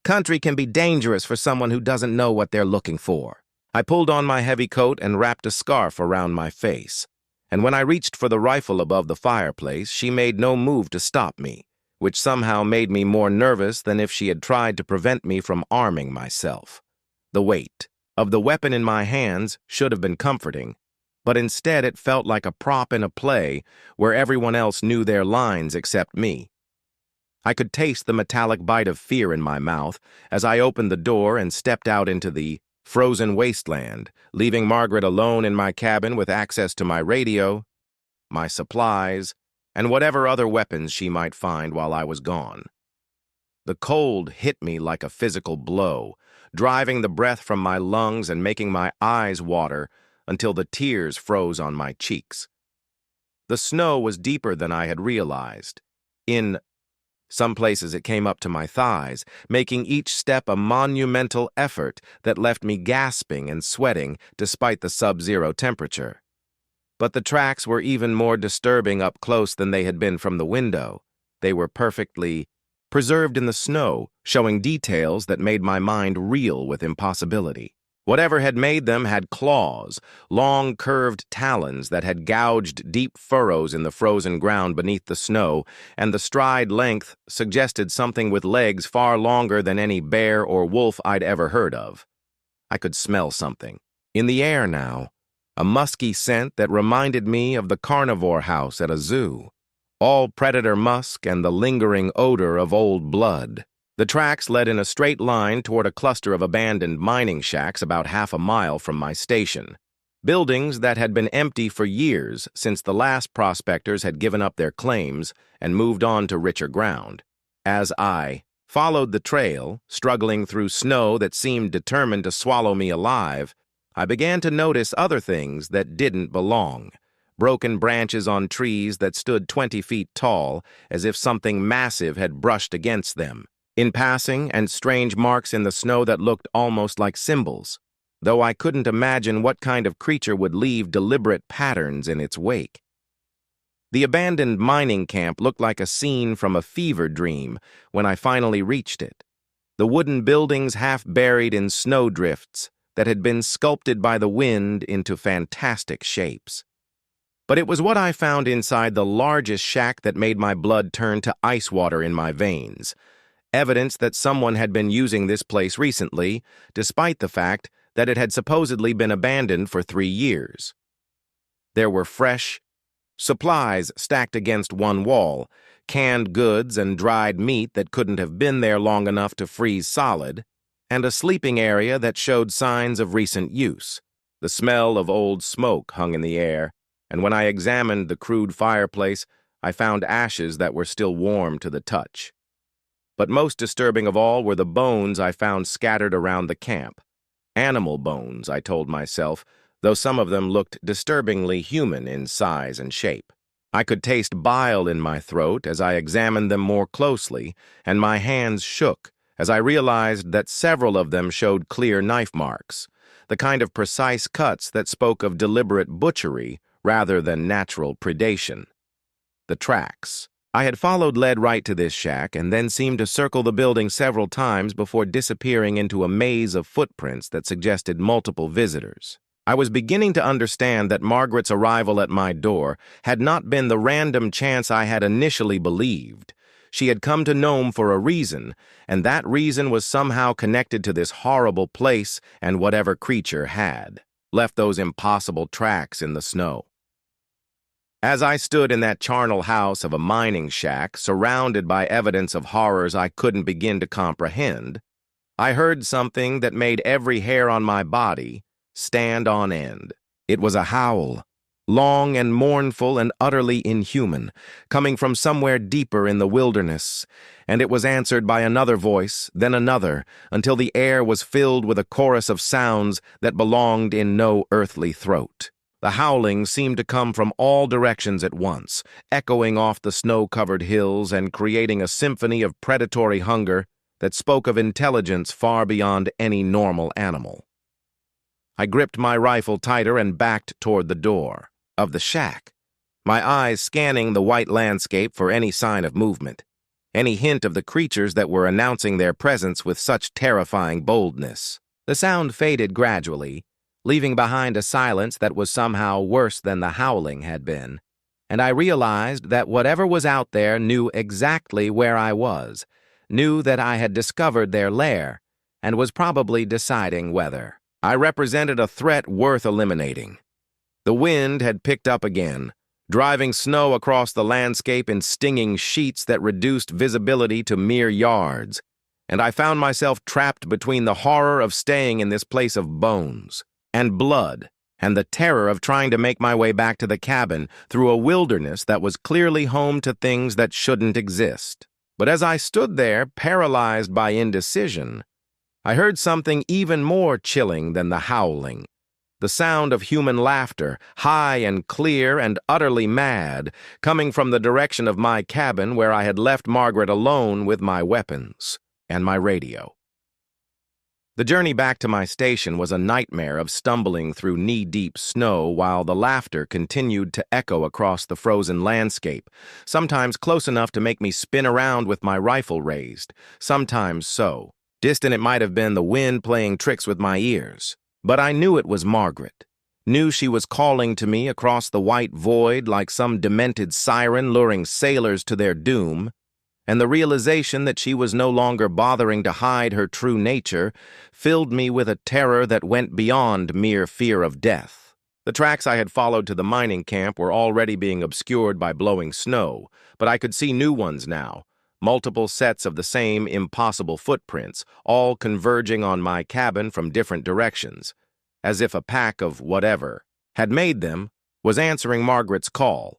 country can be dangerous for someone who doesn't know what they're looking for." I pulled on my heavy coat and wrapped a scarf around my face, and when I reached for the rifle above the fireplace, she made no move to stop me, which somehow made me more nervous than if she had tried to prevent me from arming myself. The weight of the weapon in my hands should have been comforting, but instead it felt like a prop in a play where everyone else knew their lines except me. I could taste the metallic bite of fear in my mouth as I opened the door and stepped out into the frozen wasteland, leaving Margaret alone in my cabin with access to my radio, my supplies, and whatever other weapons she might find while I was gone. The cold hit me like a physical blow, driving the breath from my lungs and making my eyes water until the tears froze on my cheeks. The snow was deeper than I had realized. In some places it came up to my thighs, making each step a monumental effort that left me gasping and sweating despite the sub-zero temperature. But the tracks were even more disturbing up close than they had been from the window. They were perfectly preserved in the snow, showing details that made my mind reel with impossibility. Whatever had made them had claws, long curved talons that had gouged deep furrows in the frozen ground beneath the snow, and the stride length suggested something with legs far longer than any bear or wolf I'd ever heard of. I could smell something. In the air now, a musky scent that reminded me of the carnivore house at a zoo. All predator musk and the lingering odor of old blood. The tracks led in a straight line toward a cluster of abandoned mining shacks about half a mile from my station. Buildings that had been empty for years since the last prospectors had given up their claims and moved on to richer ground. As I followed the trail, struggling through snow that seemed determined to swallow me alive, I began to notice other things that didn't belong. Broken branches on trees that stood 20 feet tall, as if something massive had brushed against them. In passing, and strange marks in the snow that looked almost like symbols, though I couldn't imagine what kind of creature would leave deliberate patterns in its wake. The abandoned mining camp looked like a scene from a fever dream when I finally reached it. The wooden buildings half buried in snowdrifts that had been sculpted by the wind into fantastic shapes. But it was what I found inside the largest shack that made my blood turn to ice water in my veins. Evidence that someone had been using this place recently, despite the fact that it had supposedly been abandoned for 3 years. There were fresh supplies stacked against one wall, canned goods and dried meat that couldn't have been there long enough to freeze solid, and a sleeping area that showed signs of recent use. The smell of old smoke hung in the air, and when I examined the crude fireplace, I found ashes that were still warm to the touch. But most disturbing of all were the bones I found scattered around the camp. Animal bones, I told myself, though some of them looked disturbingly human in size and shape. I could taste bile in my throat as I examined them more closely, and my hands shook as I realized that several of them showed clear knife marks, the kind of precise cuts that spoke of deliberate butchery rather than natural predation. The tracks. I had followed led right to this shack and then seemed to circle the building several times before disappearing into a maze of footprints that suggested multiple visitors. I was beginning to understand that Margaret's arrival at my door had not been the random chance I had initially believed. She had come to Nome for a reason, and that reason was somehow connected to this horrible place and whatever creature had left those impossible tracks in the snow. As I stood in that charnel house of a mining shack, surrounded by evidence of horrors I couldn't begin to comprehend, I heard something that made every hair on my body stand on end. It was a howl, long and mournful and utterly inhuman, coming from somewhere deeper in the wilderness, and it was answered by another voice, then another, until the air was filled with a chorus of sounds that belonged in no earthly throat. The howling seemed to come from all directions at once, echoing off the snow-covered hills and creating a symphony of predatory hunger that spoke of intelligence far beyond any normal animal. I gripped my rifle tighter and backed toward the door of the shack, my eyes scanning the white landscape for any sign of movement, any hint of the creatures that were announcing their presence with such terrifying boldness. The sound faded gradually, leaving behind a silence that was somehow worse than the howling had been, and I realized that whatever was out there knew exactly where I was, knew that I had discovered their lair, and was probably deciding whether I represented a threat worth eliminating. The wind had picked up again, driving snow across the landscape in stinging sheets that reduced visibility to mere yards, and I found myself trapped between the horror of staying in this place of bones and blood, and the terror of trying to make my way back to the cabin through a wilderness that was clearly home to things that shouldn't exist. But as I stood there, paralyzed by indecision, I heard something even more chilling than the howling. The sound of human laughter, high and clear and utterly mad, coming from the direction of my cabin where I had left Margaret alone with my weapons and my radio. The journey back to my station was a nightmare of stumbling through knee-deep snow while the laughter continued to echo across the frozen landscape, sometimes close enough to make me spin around with my rifle raised, sometimes so distant it might have been the wind playing tricks with my ears. But I knew it was Margaret, knew she was calling to me across the white void like some demented siren luring sailors to their doom, and the realization that she was no longer bothering to hide her true nature filled me with a terror that went beyond mere fear of death. The tracks I had followed to the mining camp were already being obscured by blowing snow, but I could see new ones now, multiple sets of the same impossible footprints, all converging on my cabin from different directions, as if a pack of whatever had made them was answering Margaret's call.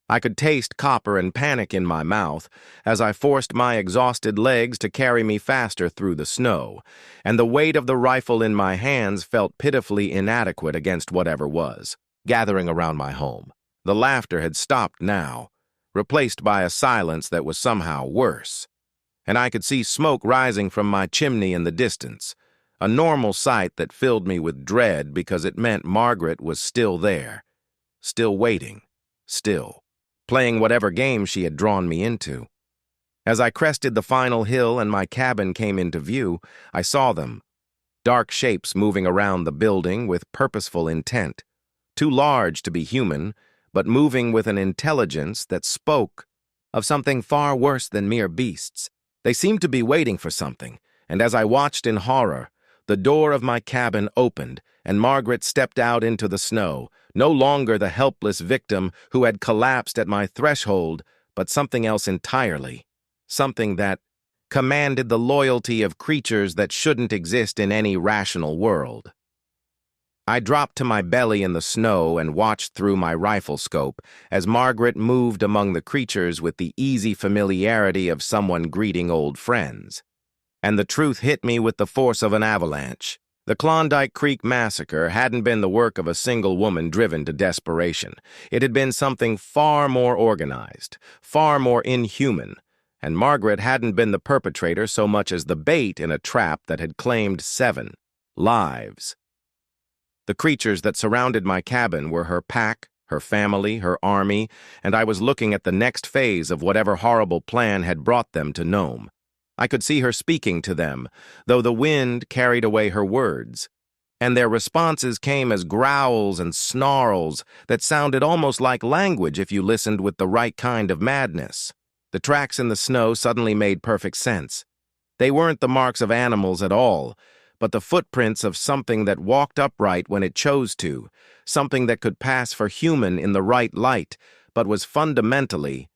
I could taste copper and panic in my mouth as I forced my exhausted legs to carry me faster through the snow, and the weight of the rifle in my hands felt pitifully inadequate against whatever was gathering around my home. The laughter had stopped now, replaced by a silence that was somehow worse, and I could see smoke rising from my chimney in the distance, a normal sight that filled me with dread because it meant Margaret was still there, still waiting, still playing whatever game she had drawn me into. As I crested the final hill and my cabin came into view, I saw them, dark shapes moving around the building with purposeful intent, too large to be human, but moving with an intelligence that spoke of something far worse than mere beasts. They seemed to be waiting for something, and as I watched in horror, the door of my cabin opened, and Margaret stepped out into the snow, no longer the helpless victim who had collapsed at my threshold, but something else entirely, something that commanded the loyalty of creatures that shouldn't exist in any rational world. I dropped to my belly in the snow and watched through my rifle scope as Margaret moved among the creatures with the easy familiarity of someone greeting old friends. And the truth hit me with the force of an avalanche. The Klondike Creek massacre hadn't been the work of a single woman driven to desperation. It had been something far more organized, far more inhuman, and Margaret hadn't been the perpetrator so much as the bait in a trap that had claimed 7 lives. The creatures that surrounded my cabin were her pack, her family, her army, and I was looking at the next phase of whatever horrible plan had brought them to Nome. I could see her speaking to them, though the wind carried away her words, and their responses came as growls and snarls that sounded almost like language if you listened with the right kind of madness. The tracks in the snow suddenly made perfect sense. They weren't the marks of animals at all, but the footprints of something that walked upright when it chose to, something that could pass for human in the right light, but was fundamentally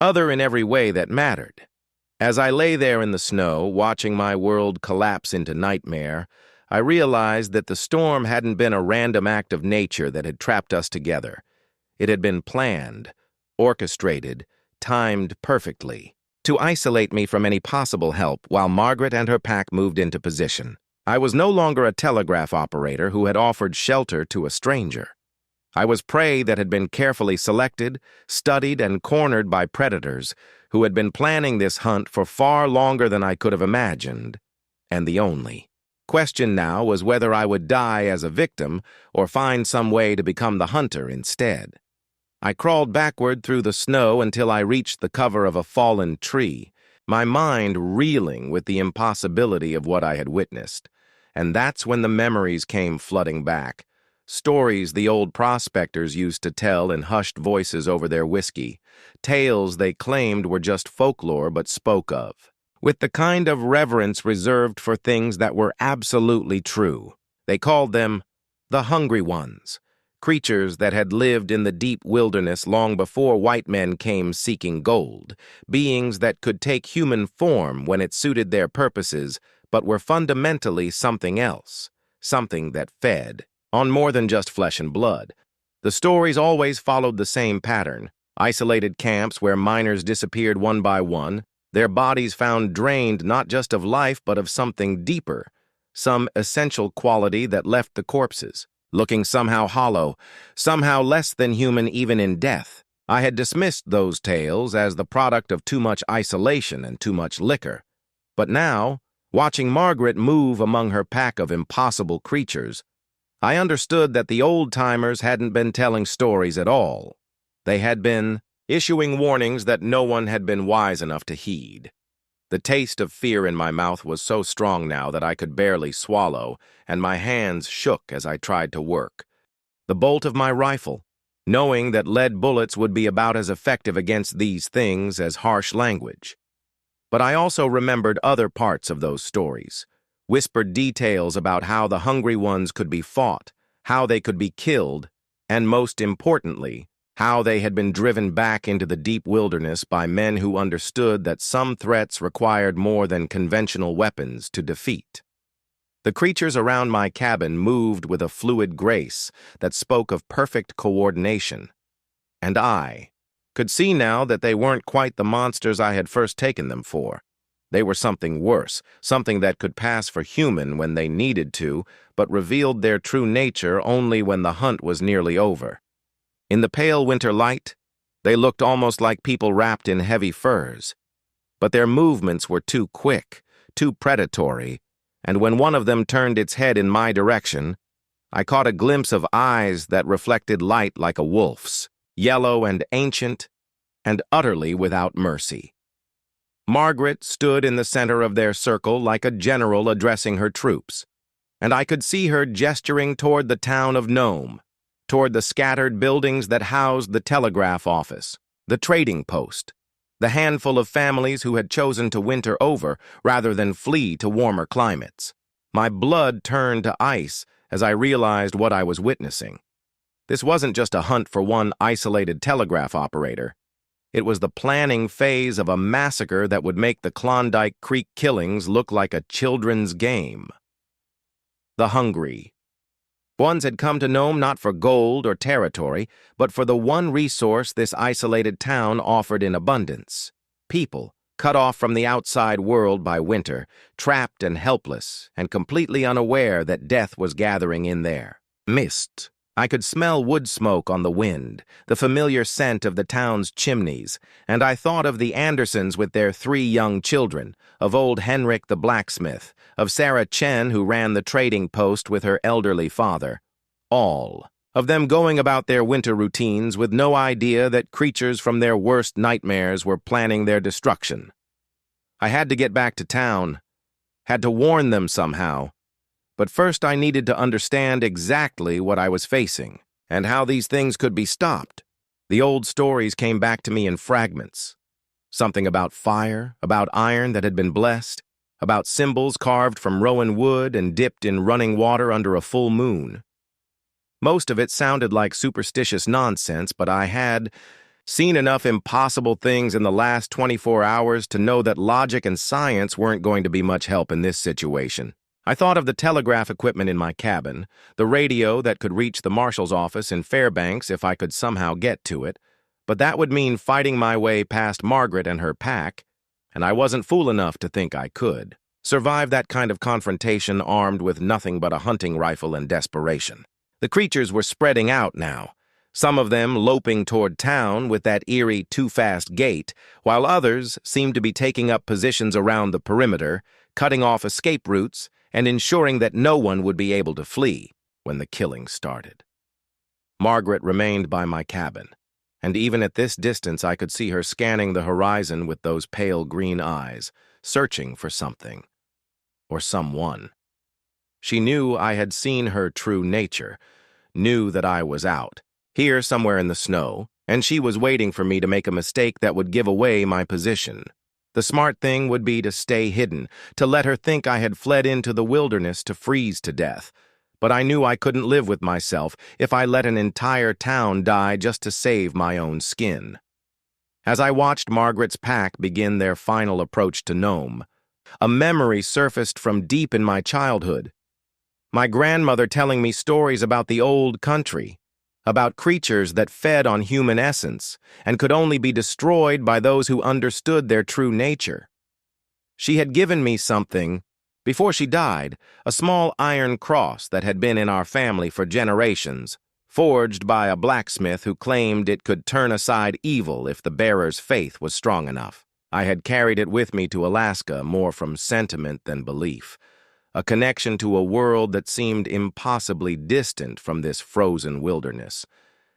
other in every way that mattered. As I lay there in the snow, watching my world collapse into nightmare, I realized that the storm hadn't been a random act of nature that had trapped us together. It had been planned, orchestrated, timed perfectly, to isolate me from any possible help while Margaret and her pack moved into position. I was no longer a telegraph operator who had offered shelter to a stranger. I was prey that had been carefully selected, studied, and cornered by predators who had been planning this hunt for far longer than I could have imagined, and the only question now was whether I would die as a victim or find some way to become the hunter instead. I crawled backward through the snow until I reached the cover of a fallen tree, my mind reeling with the impossibility of what I had witnessed. And that's when the memories came flooding back. Stories the old prospectors used to tell in hushed voices over their whiskey. Tales they claimed were just folklore but spoke of, with the kind of reverence reserved for things that were absolutely true. They called them the Hungry Ones, creatures that had lived in the deep wilderness long before white men came seeking gold, beings that could take human form when it suited their purposes, but were fundamentally something else, something that fed on more than just flesh and blood. The stories always followed the same pattern: isolated camps where miners disappeared one by one, their bodies found drained not just of life but of something deeper, some essential quality that left the corpses looking somehow hollow, somehow less than human even in death. I had dismissed those tales as the product of too much isolation and too much liquor. But now, watching Margaret move among her pack of impossible creatures, I understood that the old-timers hadn't been telling stories at all. They had been issuing warnings that no one had been wise enough to heed. The taste of fear in my mouth was so strong now that I could barely swallow, and my hands shook as I tried to work. The bolt of my rifle, knowing that lead bullets would be about as effective against these things as harsh language. But I also remembered other parts of those stories, whispered details about how the Hungry Ones could be fought, how they could be killed, and most importantly, how they had been driven back into the deep wilderness by men who understood that some threats required more than conventional weapons to defeat. The creatures around my cabin moved with a fluid grace that spoke of perfect coordination, and I could see now that they weren't quite the monsters I had first taken them for. They were something worse, something that could pass for human when they needed to, but revealed their true nature only when the hunt was nearly over. In the pale winter light, they looked almost like people wrapped in heavy furs. But their movements were too quick, too predatory, and when one of them turned its head in my direction, I caught a glimpse of eyes that reflected light like a wolf's, yellow and ancient, and utterly without mercy. Margaret stood in the center of their circle like a general addressing her troops, and I could see her gesturing toward the town of Nome, toward the scattered buildings that housed the telegraph office, the trading post, the handful of families who had chosen to winter over rather than flee to warmer climates. My blood turned to ice as I realized what I was witnessing. This wasn't just a hunt for one isolated telegraph operator. It was the planning phase of a massacre that would make the Klondike Creek killings look like a children's game. The hungry ones had come to Nome not for gold or territory, but for the one resource this isolated town offered in abundance: people, cut off from the outside world by winter, trapped and helpless, and completely unaware that death was gathering in their midst. I could smell wood smoke on the wind, the familiar scent of the town's chimneys, and I thought of the Andersons with their 3 young children, of old Henrik the blacksmith, of Sarah Chen who ran the trading post with her elderly father. All of them going about their winter routines with no idea that creatures from their worst nightmares were planning their destruction. I had to get back to town, had to warn them somehow. But first I needed to understand exactly what I was facing, and how these things could be stopped. The old stories came back to me in fragments. Something about fire, about iron that had been blessed, about symbols carved from rowan wood and dipped in running water under a full moon. Most of it sounded like superstitious nonsense, but I had seen enough impossible things in the last 24 hours to know that logic and science weren't going to be much help in this situation. I thought of the telegraph equipment in my cabin, the radio that could reach the marshal's office in Fairbanks if I could somehow get to it, but that would mean fighting my way past Margaret and her pack, and I wasn't fool enough to think I could survive that kind of confrontation armed with nothing but a hunting rifle and desperation. The creatures were spreading out now, some of them loping toward town with that eerie too-fast gait, while others seemed to be taking up positions around the perimeter, cutting off escape routes, and ensuring that no one would be able to flee when the killing started. Margaret remained by my cabin, and even at this distance I could see her scanning the horizon with those pale green eyes, searching for something, or someone. She knew I had seen her true nature, knew that I was out, here somewhere in the snow, and she was waiting for me to make a mistake that would give away my position. The smart thing would be to stay hidden, to let her think I had fled into the wilderness to freeze to death. But I knew I couldn't live with myself if I let an entire town die just to save my own skin. As I watched Margaret's pack begin their final approach to Nome, a memory surfaced from deep in my childhood. My grandmother telling me stories about the old country, about creatures that fed on human essence and could only be destroyed by those who understood their true nature. She had given me something, before she died, a small iron cross that had been in our family for generations, forged by a blacksmith who claimed it could turn aside evil if the bearer's faith was strong enough. I had carried it with me to Alaska more from sentiment than belief, a connection to a world that seemed impossibly distant from this frozen wilderness.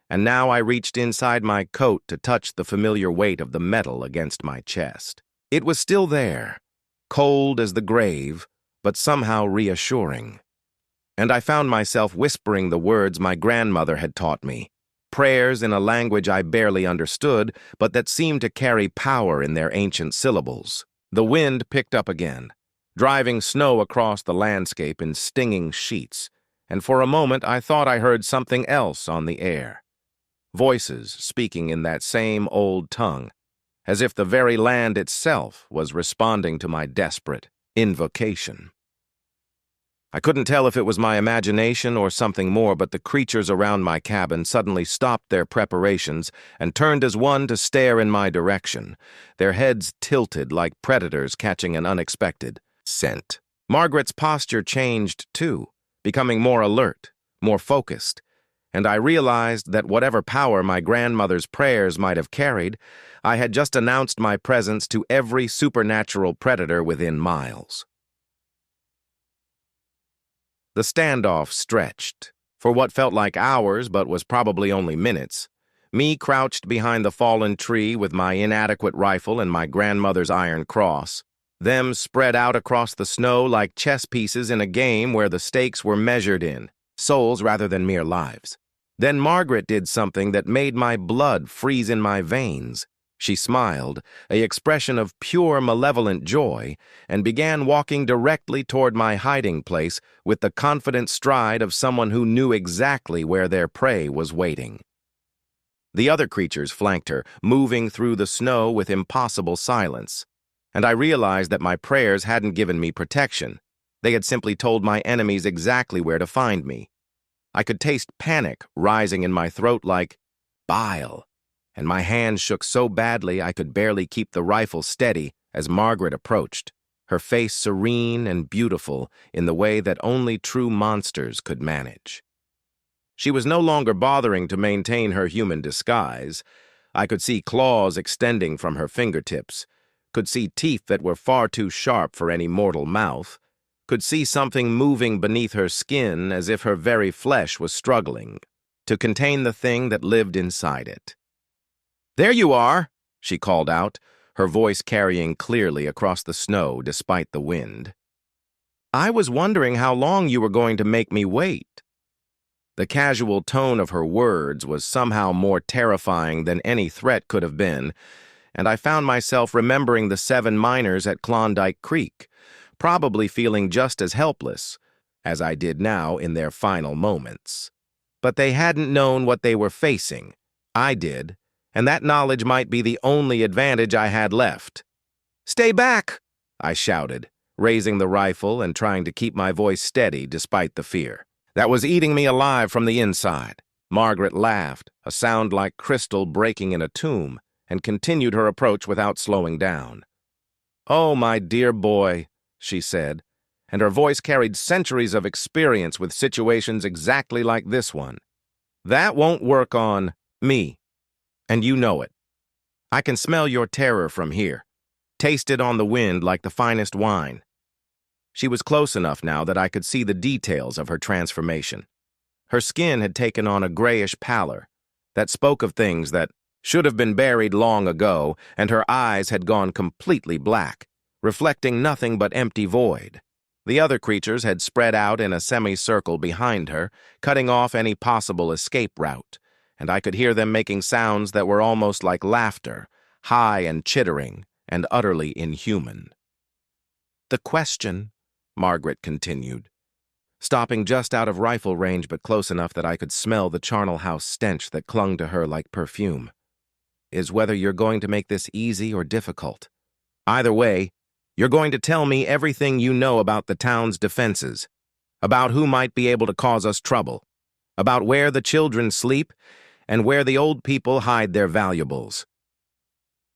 And now I reached inside my coat to touch the familiar weight of the metal against my chest. It was still there, cold as the grave, but somehow reassuring. And I found myself whispering the words my grandmother had taught me, prayers in a language I barely understood, but that seemed to carry power in their ancient syllables. The wind picked up again, driving snow across the landscape in stinging sheets, and for a moment I thought I heard something else on the air. Voices speaking in that same old tongue, as if the very land itself was responding to my desperate invocation. I couldn't tell if it was my imagination or something more, but the creatures around my cabin suddenly stopped their preparations and turned as one to stare in my direction, their heads tilted like predators catching an unexpected scent. Margaret's posture changed too, becoming more alert, more focused, and I realized that whatever power my grandmother's prayers might have carried, I had just announced my presence to every supernatural predator within miles. The standoff stretched, for what felt like hours but was probably only minutes. Me crouched behind the fallen tree with my inadequate rifle and my grandmother's iron cross. Them spread out across the snow like chess pieces in a game where the stakes were measured in souls rather than mere lives. Then Margaret did something that made my blood freeze in my veins. She smiled, an expression of pure malevolent joy, and began walking directly toward my hiding place with the confident stride of someone who knew exactly where their prey was waiting. The other creatures flanked her, moving through the snow with impossible silence, and I realized that my prayers hadn't given me protection. They had simply told my enemies exactly where to find me. I could taste panic rising in my throat like bile, and my hands shook so badly I could barely keep the rifle steady as Margaret approached, her face serene and beautiful in the way that only true monsters could manage. She was no longer bothering to maintain her human disguise. I could see claws extending from her fingertips, could see teeth that were far too sharp for any mortal mouth, could see something moving beneath her skin as if her very flesh was struggling to contain the thing that lived inside it. "There you are," she called out, her voice carrying clearly across the snow despite the wind. "I was wondering how long you were going to make me wait." The casual tone of her words was somehow more terrifying than any threat could have been, and I found myself remembering the 7 miners at Klondike Creek, probably feeling just as helpless as I did now in their final moments. But they hadn't known what they were facing. I did. And that knowledge might be the only advantage I had left. "Stay back!" I shouted, raising the rifle and trying to keep my voice steady despite the fear that was eating me alive from the inside. Margaret laughed, a sound like crystal breaking in a tomb, and continued her approach without slowing down. "Oh, my dear boy," she said, and her voice carried centuries of experience with situations exactly like this one. "That won't work on me. And you know it. I can smell your terror from here, taste it on the wind like the finest wine." She was close enough now that I could see the details of her transformation. Her skin had taken on a grayish pallor that spoke of things that should have been buried long ago, and her eyes had gone completely black, reflecting nothing but empty void. The other creatures had spread out in a semicircle behind her, cutting off any possible escape route, and I could hear them making sounds that were almost like laughter, high and chittering, and utterly inhuman. "The question," Margaret continued, stopping just out of rifle range but close enough that I could smell the charnel house stench that clung to her like perfume, "is whether you're going to make this easy or difficult. Either way, you're going to tell me everything you know about the town's defenses, about who might be able to cause us trouble, about where the children sleep, and where the old people hide their valuables."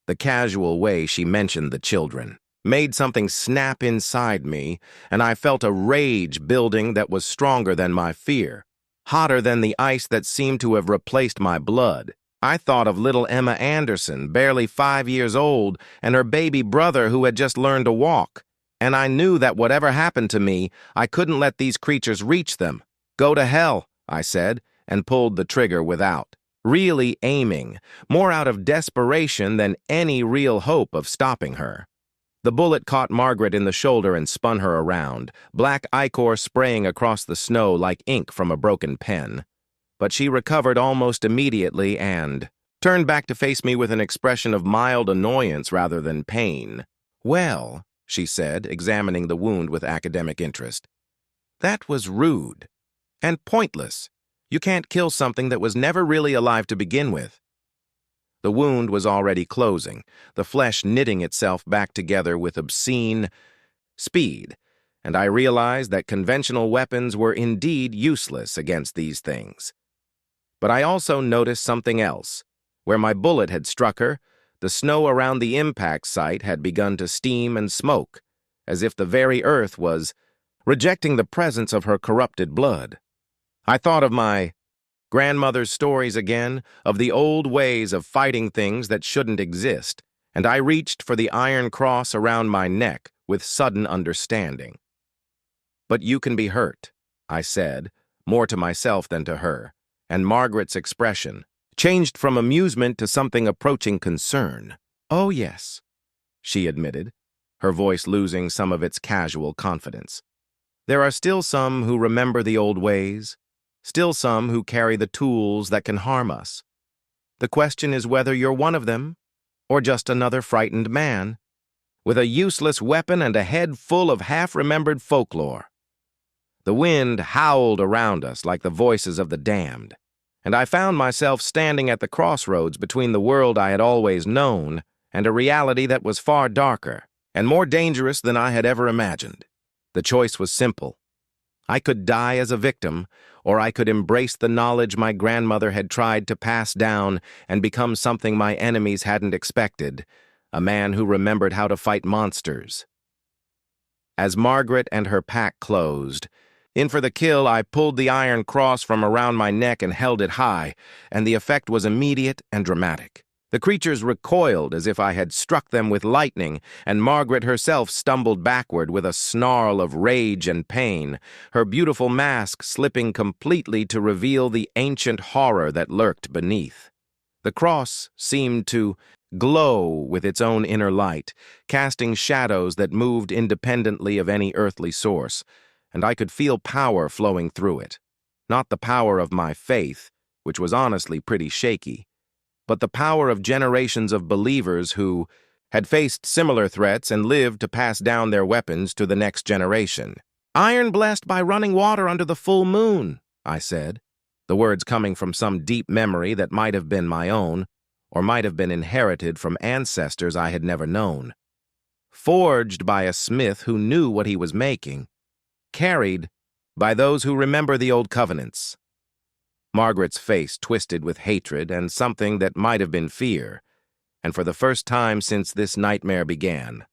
The casual way she mentioned the children made something snap inside me, and I felt a rage building that was stronger than my fear, hotter than the ice that seemed to have replaced my blood. I thought of little Emma Anderson, barely 5 years old, and her baby brother who had just learned to walk, and I knew that whatever happened to me, I couldn't let these creatures reach them. "Go to hell," I said, and pulled the trigger without, really aiming, more out of desperation than any real hope of stopping her. The bullet caught Margaret in the shoulder and spun her around, black ichor spraying across the snow like ink from a broken pen. But she recovered almost immediately and turned back to face me with an expression of mild annoyance rather than pain. "Well," she said, examining the wound with academic interest, "that was rude. And pointless. You can't kill something that was never really alive to begin with. The wound was already closing, the flesh knitting itself back together with obscene speed, and I realized that conventional weapons were indeed useless against these things. But I also noticed something else. Where my bullet had struck her, the snow around the impact site had begun to steam and smoke, as if the very earth was rejecting the presence of her corrupted blood. I thought of my grandmother's stories again, of the old ways of fighting things that shouldn't exist, and I reached for the iron cross around my neck with sudden understanding. "But you can be hurt," I said, more to myself than to her, and Margaret's expression changed from amusement to something approaching concern. "Oh, yes," she admitted, her voice losing some of its casual confidence. "There are still some who remember the old ways, still some who carry the tools that can harm us. The question is whether you're one of them, or just another frightened man, with a useless weapon and a head full of half-remembered folklore." The wind howled around us like the voices of the damned, and I found myself standing at the crossroads between the world I had always known and a reality that was far darker and more dangerous than I had ever imagined. The choice was simple. I could die as a victim, or I could embrace the knowledge my grandmother had tried to pass down and become something my enemies hadn't expected, a man who remembered how to fight monsters. As Margaret and her pack closed, in for the kill, I pulled the iron cross from around my neck and held it high, and the effect was immediate and dramatic. The creatures recoiled as if I had struck them with lightning, and Margaret herself stumbled backward with a snarl of rage and pain, her beautiful mask slipping completely to reveal the ancient horror that lurked beneath. The cross seemed to glow with its own inner light, casting shadows that moved independently of any earthly source, and I could feel power flowing through it. Not the power of my faith, which was honestly pretty shaky, but the power of generations of believers who had faced similar threats and lived to pass down their weapons to the next generation. "Iron blessed by running water under the full moon," I said, the words coming from some deep memory that might have been my own, or might have been inherited from ancestors I had never known. Forged by a smith who knew what he was making, carried by those who remember the old covenants. Margaret's face twisted with hatred and something that might have been fear, and for the first time since this nightmare began,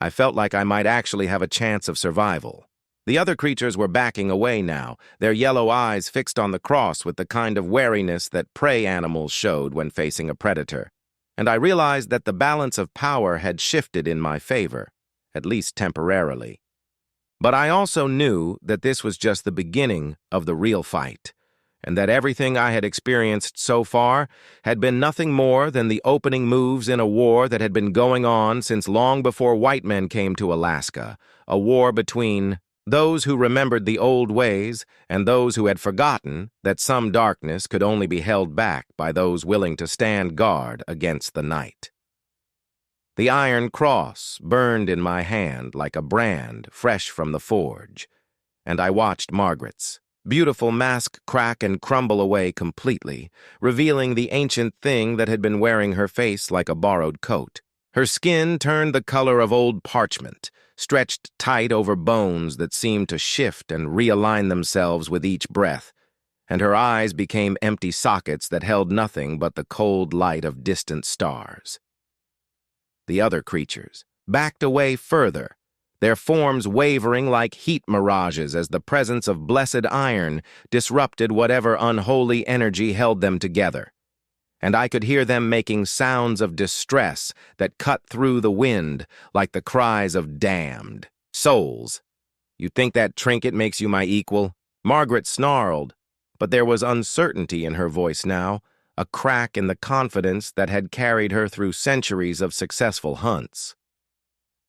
I felt like I might actually have a chance of survival. The other creatures were backing away now, their yellow eyes fixed on the cross with the kind of wariness that prey animals showed when facing a predator, and I realized that the balance of power had shifted in my favor, at least temporarily. But I also knew that this was just the beginning of the real fight, and that everything I had experienced so far had been nothing more than the opening moves in a war that had been going on since long before white men came to Alaska, a war between those who remembered the old ways and those who had forgotten that some darkness could only be held back by those willing to stand guard against the night. The iron cross burned in my hand like a brand fresh from the forge, and I watched Margaret's beautiful mask crack and crumble away completely, revealing the ancient thing that had been wearing her face like a borrowed coat. Her skin turned the color of old parchment, stretched tight over bones that seemed to shift and realign themselves with each breath, and her eyes became empty sockets that held nothing but the cold light of distant stars. The other creatures backed away further, their forms wavering like heat mirages as the presence of blessed iron disrupted whatever unholy energy held them together. And I could hear them making sounds of distress that cut through the wind like the cries of damned souls. "You think that trinket makes you my equal?" Margaret snarled, but there was uncertainty in her voice now, a crack in the confidence that had carried her through centuries of successful hunts.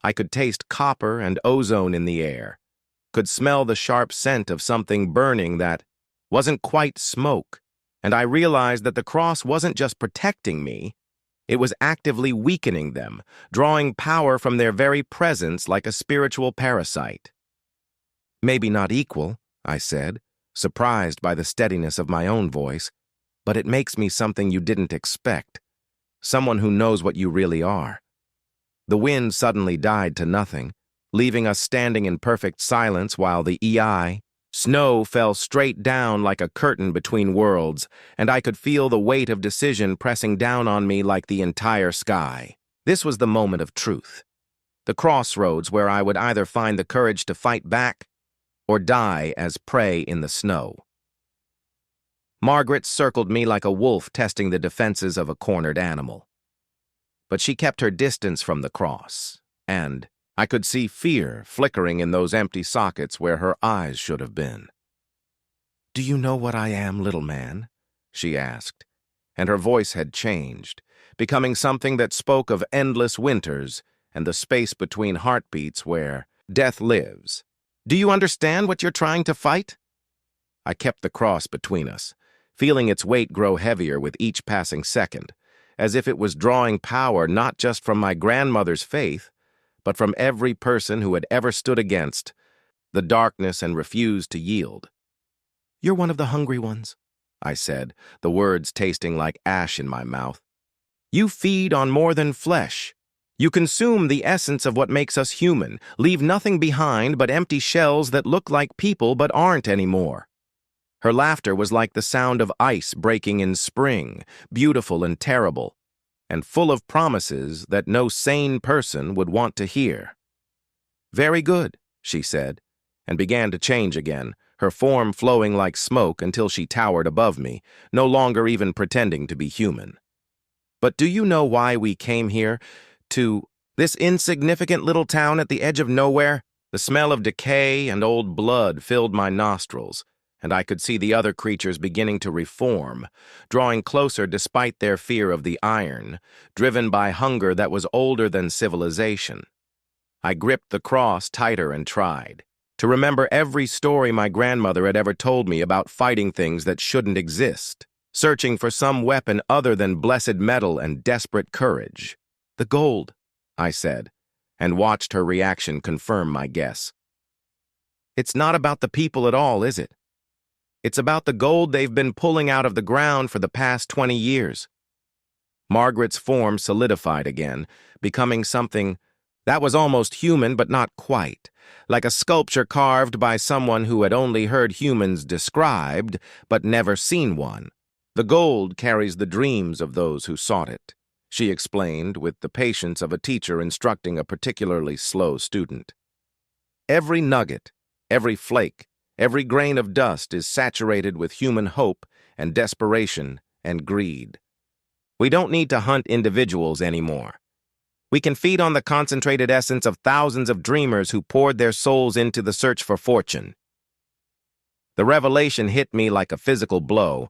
I could taste copper and ozone in the air, could smell the sharp scent of something burning that wasn't quite smoke, and I realized that the cross wasn't just protecting me, it was actively weakening them, drawing power from their very presence like a spiritual parasite. "Maybe not equal," I said, surprised by the steadiness of my own voice, but it makes me something you didn't expect, someone who knows what you really are. The wind suddenly died to nothing, leaving us standing in perfect silence while the snow fell straight down like a curtain between worlds, and I could feel the weight of decision pressing down on me like the entire sky. This was the moment of truth, the crossroads where I would either find the courage to fight back or die as prey in the snow. Margaret circled me like a wolf testing the defenses of a cornered animal. But she kept her distance from the cross, and I could see fear flickering in those empty sockets where her eyes should have been. "Do you know what I am, little man?" she asked, and her voice had changed, becoming something that spoke of endless winters and the space between heartbeats where death lives. "Do you understand what you're trying to fight?" I kept the cross between us, feeling its weight grow heavier with each passing second, as if it was drawing power not just from my grandmother's faith, but from every person who had ever stood against the darkness and refused to yield. "You're one of the hungry ones," I said, the words tasting like ash in my mouth. "You feed on more than flesh. You consume the essence of what makes us human, leave nothing behind but empty shells that look like people but aren't anymore." Her laughter was like the sound of ice breaking in spring, beautiful and terrible, and full of promises that no sane person would want to hear. "Very good," she said, and began to change again, her form flowing like smoke until she towered above me, no longer even pretending to be human. "But do you know why we came here? To this insignificant little town at the edge of nowhere?" The smell of decay and old blood filled my nostrils, and I could see the other creatures beginning to reform, drawing closer despite their fear of the iron, driven by hunger that was older than civilization. I gripped the cross tighter and tried to remember every story my grandmother had ever told me about fighting things that shouldn't exist, searching for some weapon other than blessed metal and desperate courage. "The gold," I said, and watched her reaction confirm my guess. "It's not about the people at all, is it? It's about the gold they've been pulling out of the ground for the past 20 years. Margaret's form solidified again, becoming something that was almost human but not quite, like a sculpture carved by someone who had only heard humans described but never seen one. "The gold carries the dreams of those who sought it," she explained with the patience of a teacher instructing a particularly slow student. "Every nugget, every flake, every grain of dust is saturated with human hope and desperation and greed. We don't need to hunt individuals anymore. We can feed on the concentrated essence of thousands of dreamers who poured their souls into the search for fortune." The revelation hit me like a physical blow,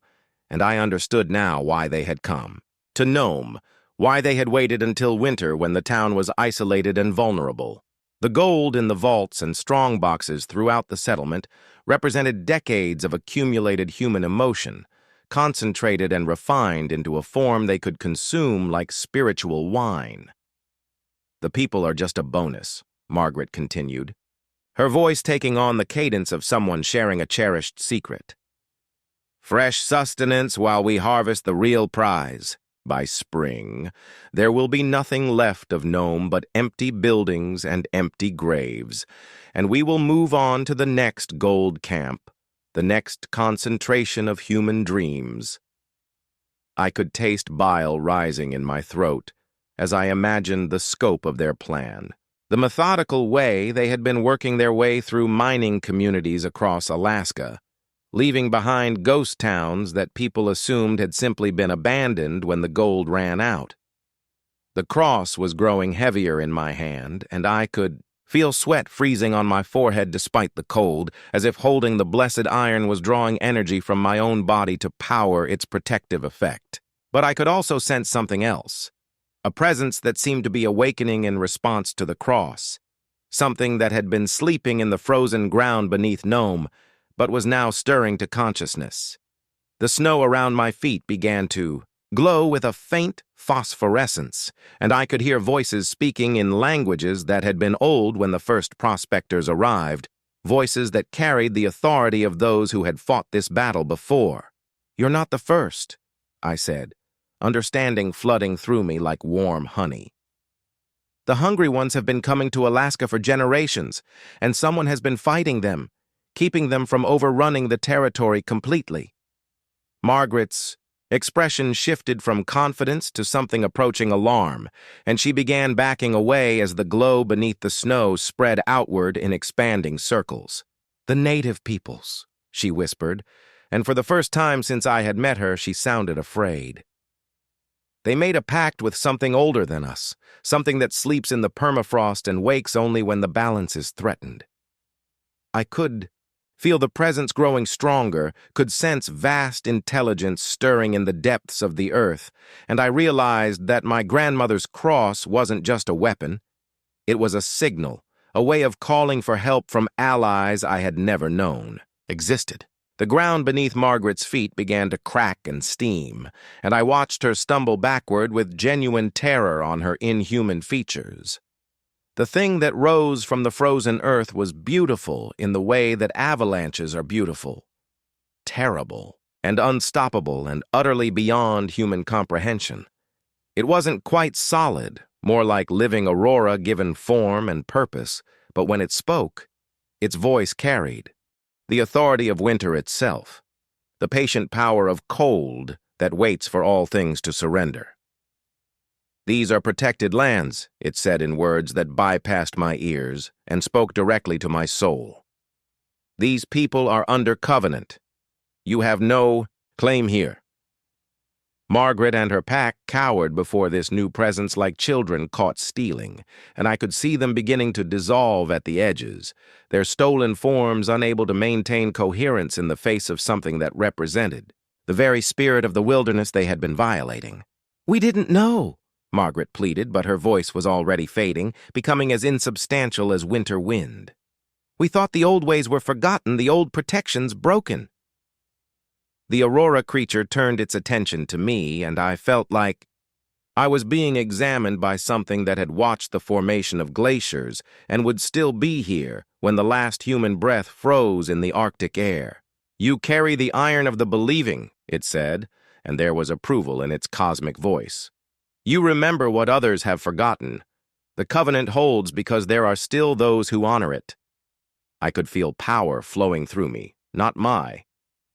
and I understood now why they had come. To Nome, why they had waited until winter when the town was isolated and vulnerable. The gold in the vaults and strong boxes throughout the settlement represented decades of accumulated human emotion, concentrated and refined into a form they could consume like spiritual wine. "The people are just a bonus," Margaret continued, her voice taking on the cadence of someone sharing a cherished secret. "Fresh sustenance while we harvest the real prize. By spring, there will be nothing left of Nome but empty buildings and empty graves, and we will move on to the next gold camp, the next concentration of human dreams." I could taste bile rising in my throat as I imagined the scope of their plan, the methodical way they had been working their way through mining communities across Alaska, leaving behind ghost towns that people assumed had simply been abandoned when the gold ran out. The cross was growing heavier in my hand, and I could feel sweat freezing on my forehead despite the cold, as if holding the blessed iron was drawing energy from my own body to power its protective effect. But I could also sense something else, a presence that seemed to be awakening in response to the cross, something that had been sleeping in the frozen ground beneath Nome, but was now stirring to consciousness. The snow around my feet began to glow with a faint phosphorescence, and I could hear voices speaking in languages that had been old when the first prospectors arrived, voices that carried the authority of those who had fought this battle before. "You're not the first," I said, understanding flooding through me like warm honey. "The hungry ones have been coming to Alaska for generations, and someone has been fighting them, keeping them from overrunning the territory completely." Margaret's expression shifted from confidence to something approaching alarm, and she began backing away as the glow beneath the snow spread outward in expanding circles. "The native peoples," she whispered, and for the first time since I had met her, she sounded afraid. "They made a pact with something older than us, something that sleeps in the permafrost and wakes only when the balance is threatened." I could feel the presence growing stronger, could sense vast intelligence stirring in the depths of the earth, and I realized that my grandmother's cross wasn't just a weapon. It was a signal, a way of calling for help from allies I had never known existed. The ground beneath Margaret's feet began to crack and steam, and I watched her stumble backward with genuine terror on her inhuman features. The thing that rose from the frozen earth was beautiful in the way that avalanches are beautiful. Terrible and unstoppable and utterly beyond human comprehension. It wasn't quite solid, more like living aurora given form and purpose, but when it spoke, its voice carried the authority of winter itself, the patient power of cold that waits for all things to surrender. "These are protected lands," it said in words that bypassed my ears and spoke directly to my soul. "These people are under covenant. You have no claim here." Margaret and her pack cowered before this new presence like children caught stealing, and I could see them beginning to dissolve at the edges, their stolen forms unable to maintain coherence in the face of something that represented the very spirit of the wilderness they had been violating. "We didn't know," Margaret pleaded, but her voice was already fading, becoming as insubstantial as winter wind. "We thought the old ways were forgotten, the old protections broken." The Aurora creature turned its attention to me, and I felt like I was being examined by something that had watched the formation of glaciers and would still be here when the last human breath froze in the Arctic air. "You carry the iron of the believing," it said, and there was approval in its cosmic voice. "You remember what others have forgotten. The covenant holds because there are still those who honor it." I could feel power flowing through me, not my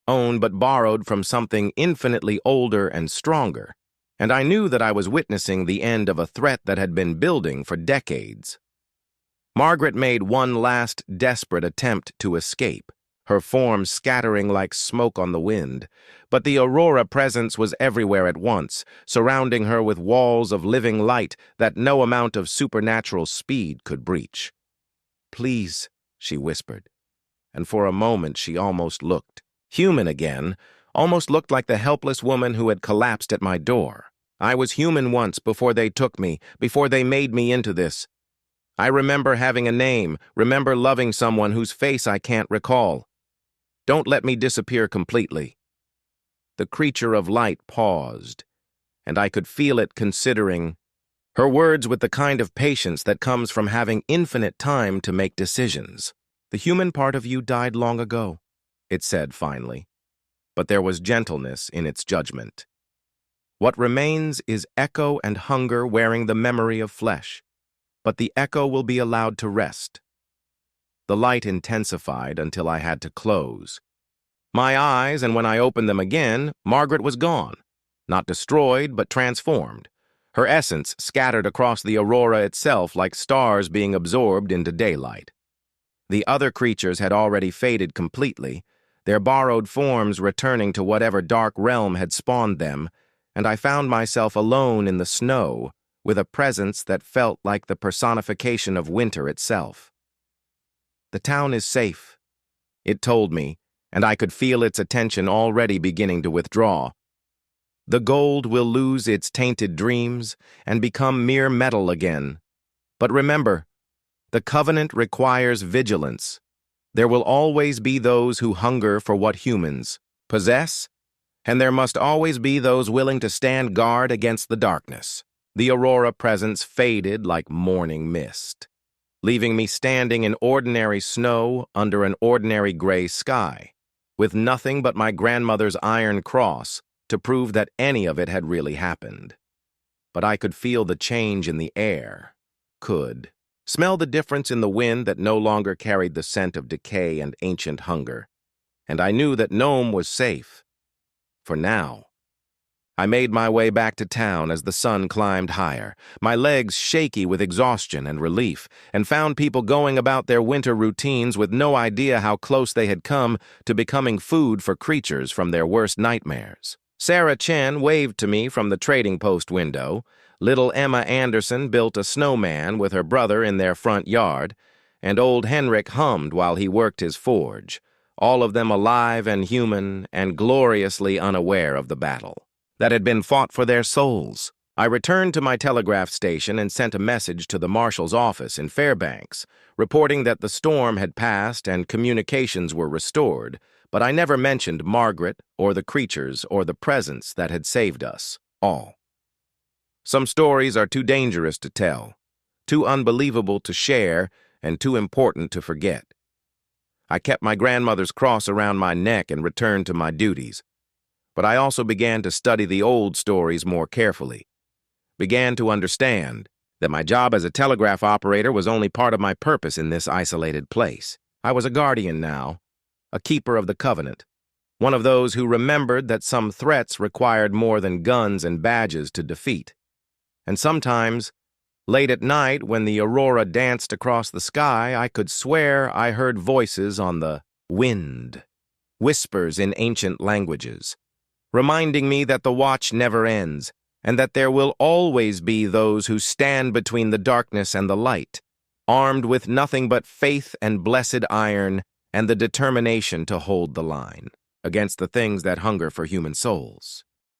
own, but borrowed from something infinitely older and stronger, and I knew that I was witnessing the end of a threat that had been building for decades. Margaret made one last desperate attempt to escape, her form scattering like smoke on the wind, but the Aurora presence was everywhere at once, surrounding her with walls of living light that no amount of supernatural speed could breach. "Please," she whispered, and for a moment she almost looked human again, almost looked like the helpless woman who had collapsed at my door. I was human once before they took me, before they made me into this. I remember having a name, remember loving someone whose face I can't recall. Don't let me disappear completely." The creature of light paused, and I could feel it considering her words with the kind of patience that comes from having infinite time to make decisions. "The human part of you died long ago," it said finally, but there was gentleness in its judgment. "What remains is echo and hunger wearing the memory of flesh, but the echo will be allowed to rest." The light intensified until I had to close my eyes, and when I opened them again, Margaret was gone, not destroyed, but transformed, her essence scattered across the aurora itself like stars being absorbed into daylight. The other creatures had already faded completely, their borrowed forms returning to whatever dark realm had spawned them, and I found myself alone in the snow with a presence that felt like the personification of winter itself. "The town is safe," it told me, and I could feel its attention already beginning to withdraw. "The gold will lose its tainted dreams and become mere metal again. But remember, the covenant requires vigilance. There will always be those who hunger for what humans possess, and there must always be those willing to stand guard against the darkness." The aurora presence faded like morning mist. leaving me standing in ordinary snow under an ordinary gray sky, with nothing but my grandmother's iron cross to prove that any of it had really happened. But I could feel the change in the air, could smell the difference in the wind that no longer carried the scent of decay and ancient hunger, and I knew that Nome was safe. For now. I made my way back to town as the sun climbed higher, my legs shaky with exhaustion and relief, and found people going about their winter routines with no idea how close they had come to becoming food for creatures from their worst nightmares. Sarah Chen waved to me from the trading post window. Little Emma Anderson built a snowman with her brother in their front yard, and old Henrik hummed while he worked his forge, all of them alive and human and gloriously unaware of the battle that had been fought for their souls. I returned to my telegraph station and sent a message to the marshal's office in Fairbanks, reporting that the storm had passed and communications were restored, but I never mentioned Margaret or the creatures or the presence that had saved us all. Some stories are too dangerous to tell, too unbelievable to share, and too important to forget. I kept my grandmother's cross around my neck and returned to my duties. But I also began to study the old stories more carefully, began to understand that my job as a telegraph operator was only part of my purpose in this isolated place. I was a guardian now, a keeper of the covenant, one of those who remembered that some threats required more than guns and badges to defeat. And sometimes, late at night when the aurora danced across the sky, I could swear I heard voices on the wind, whispers in ancient languages, reminding me that the watch never ends, and that there will always be those who stand between the darkness and the light, armed with nothing but faith and blessed iron and the determination to hold the line against the things that hunger for human souls.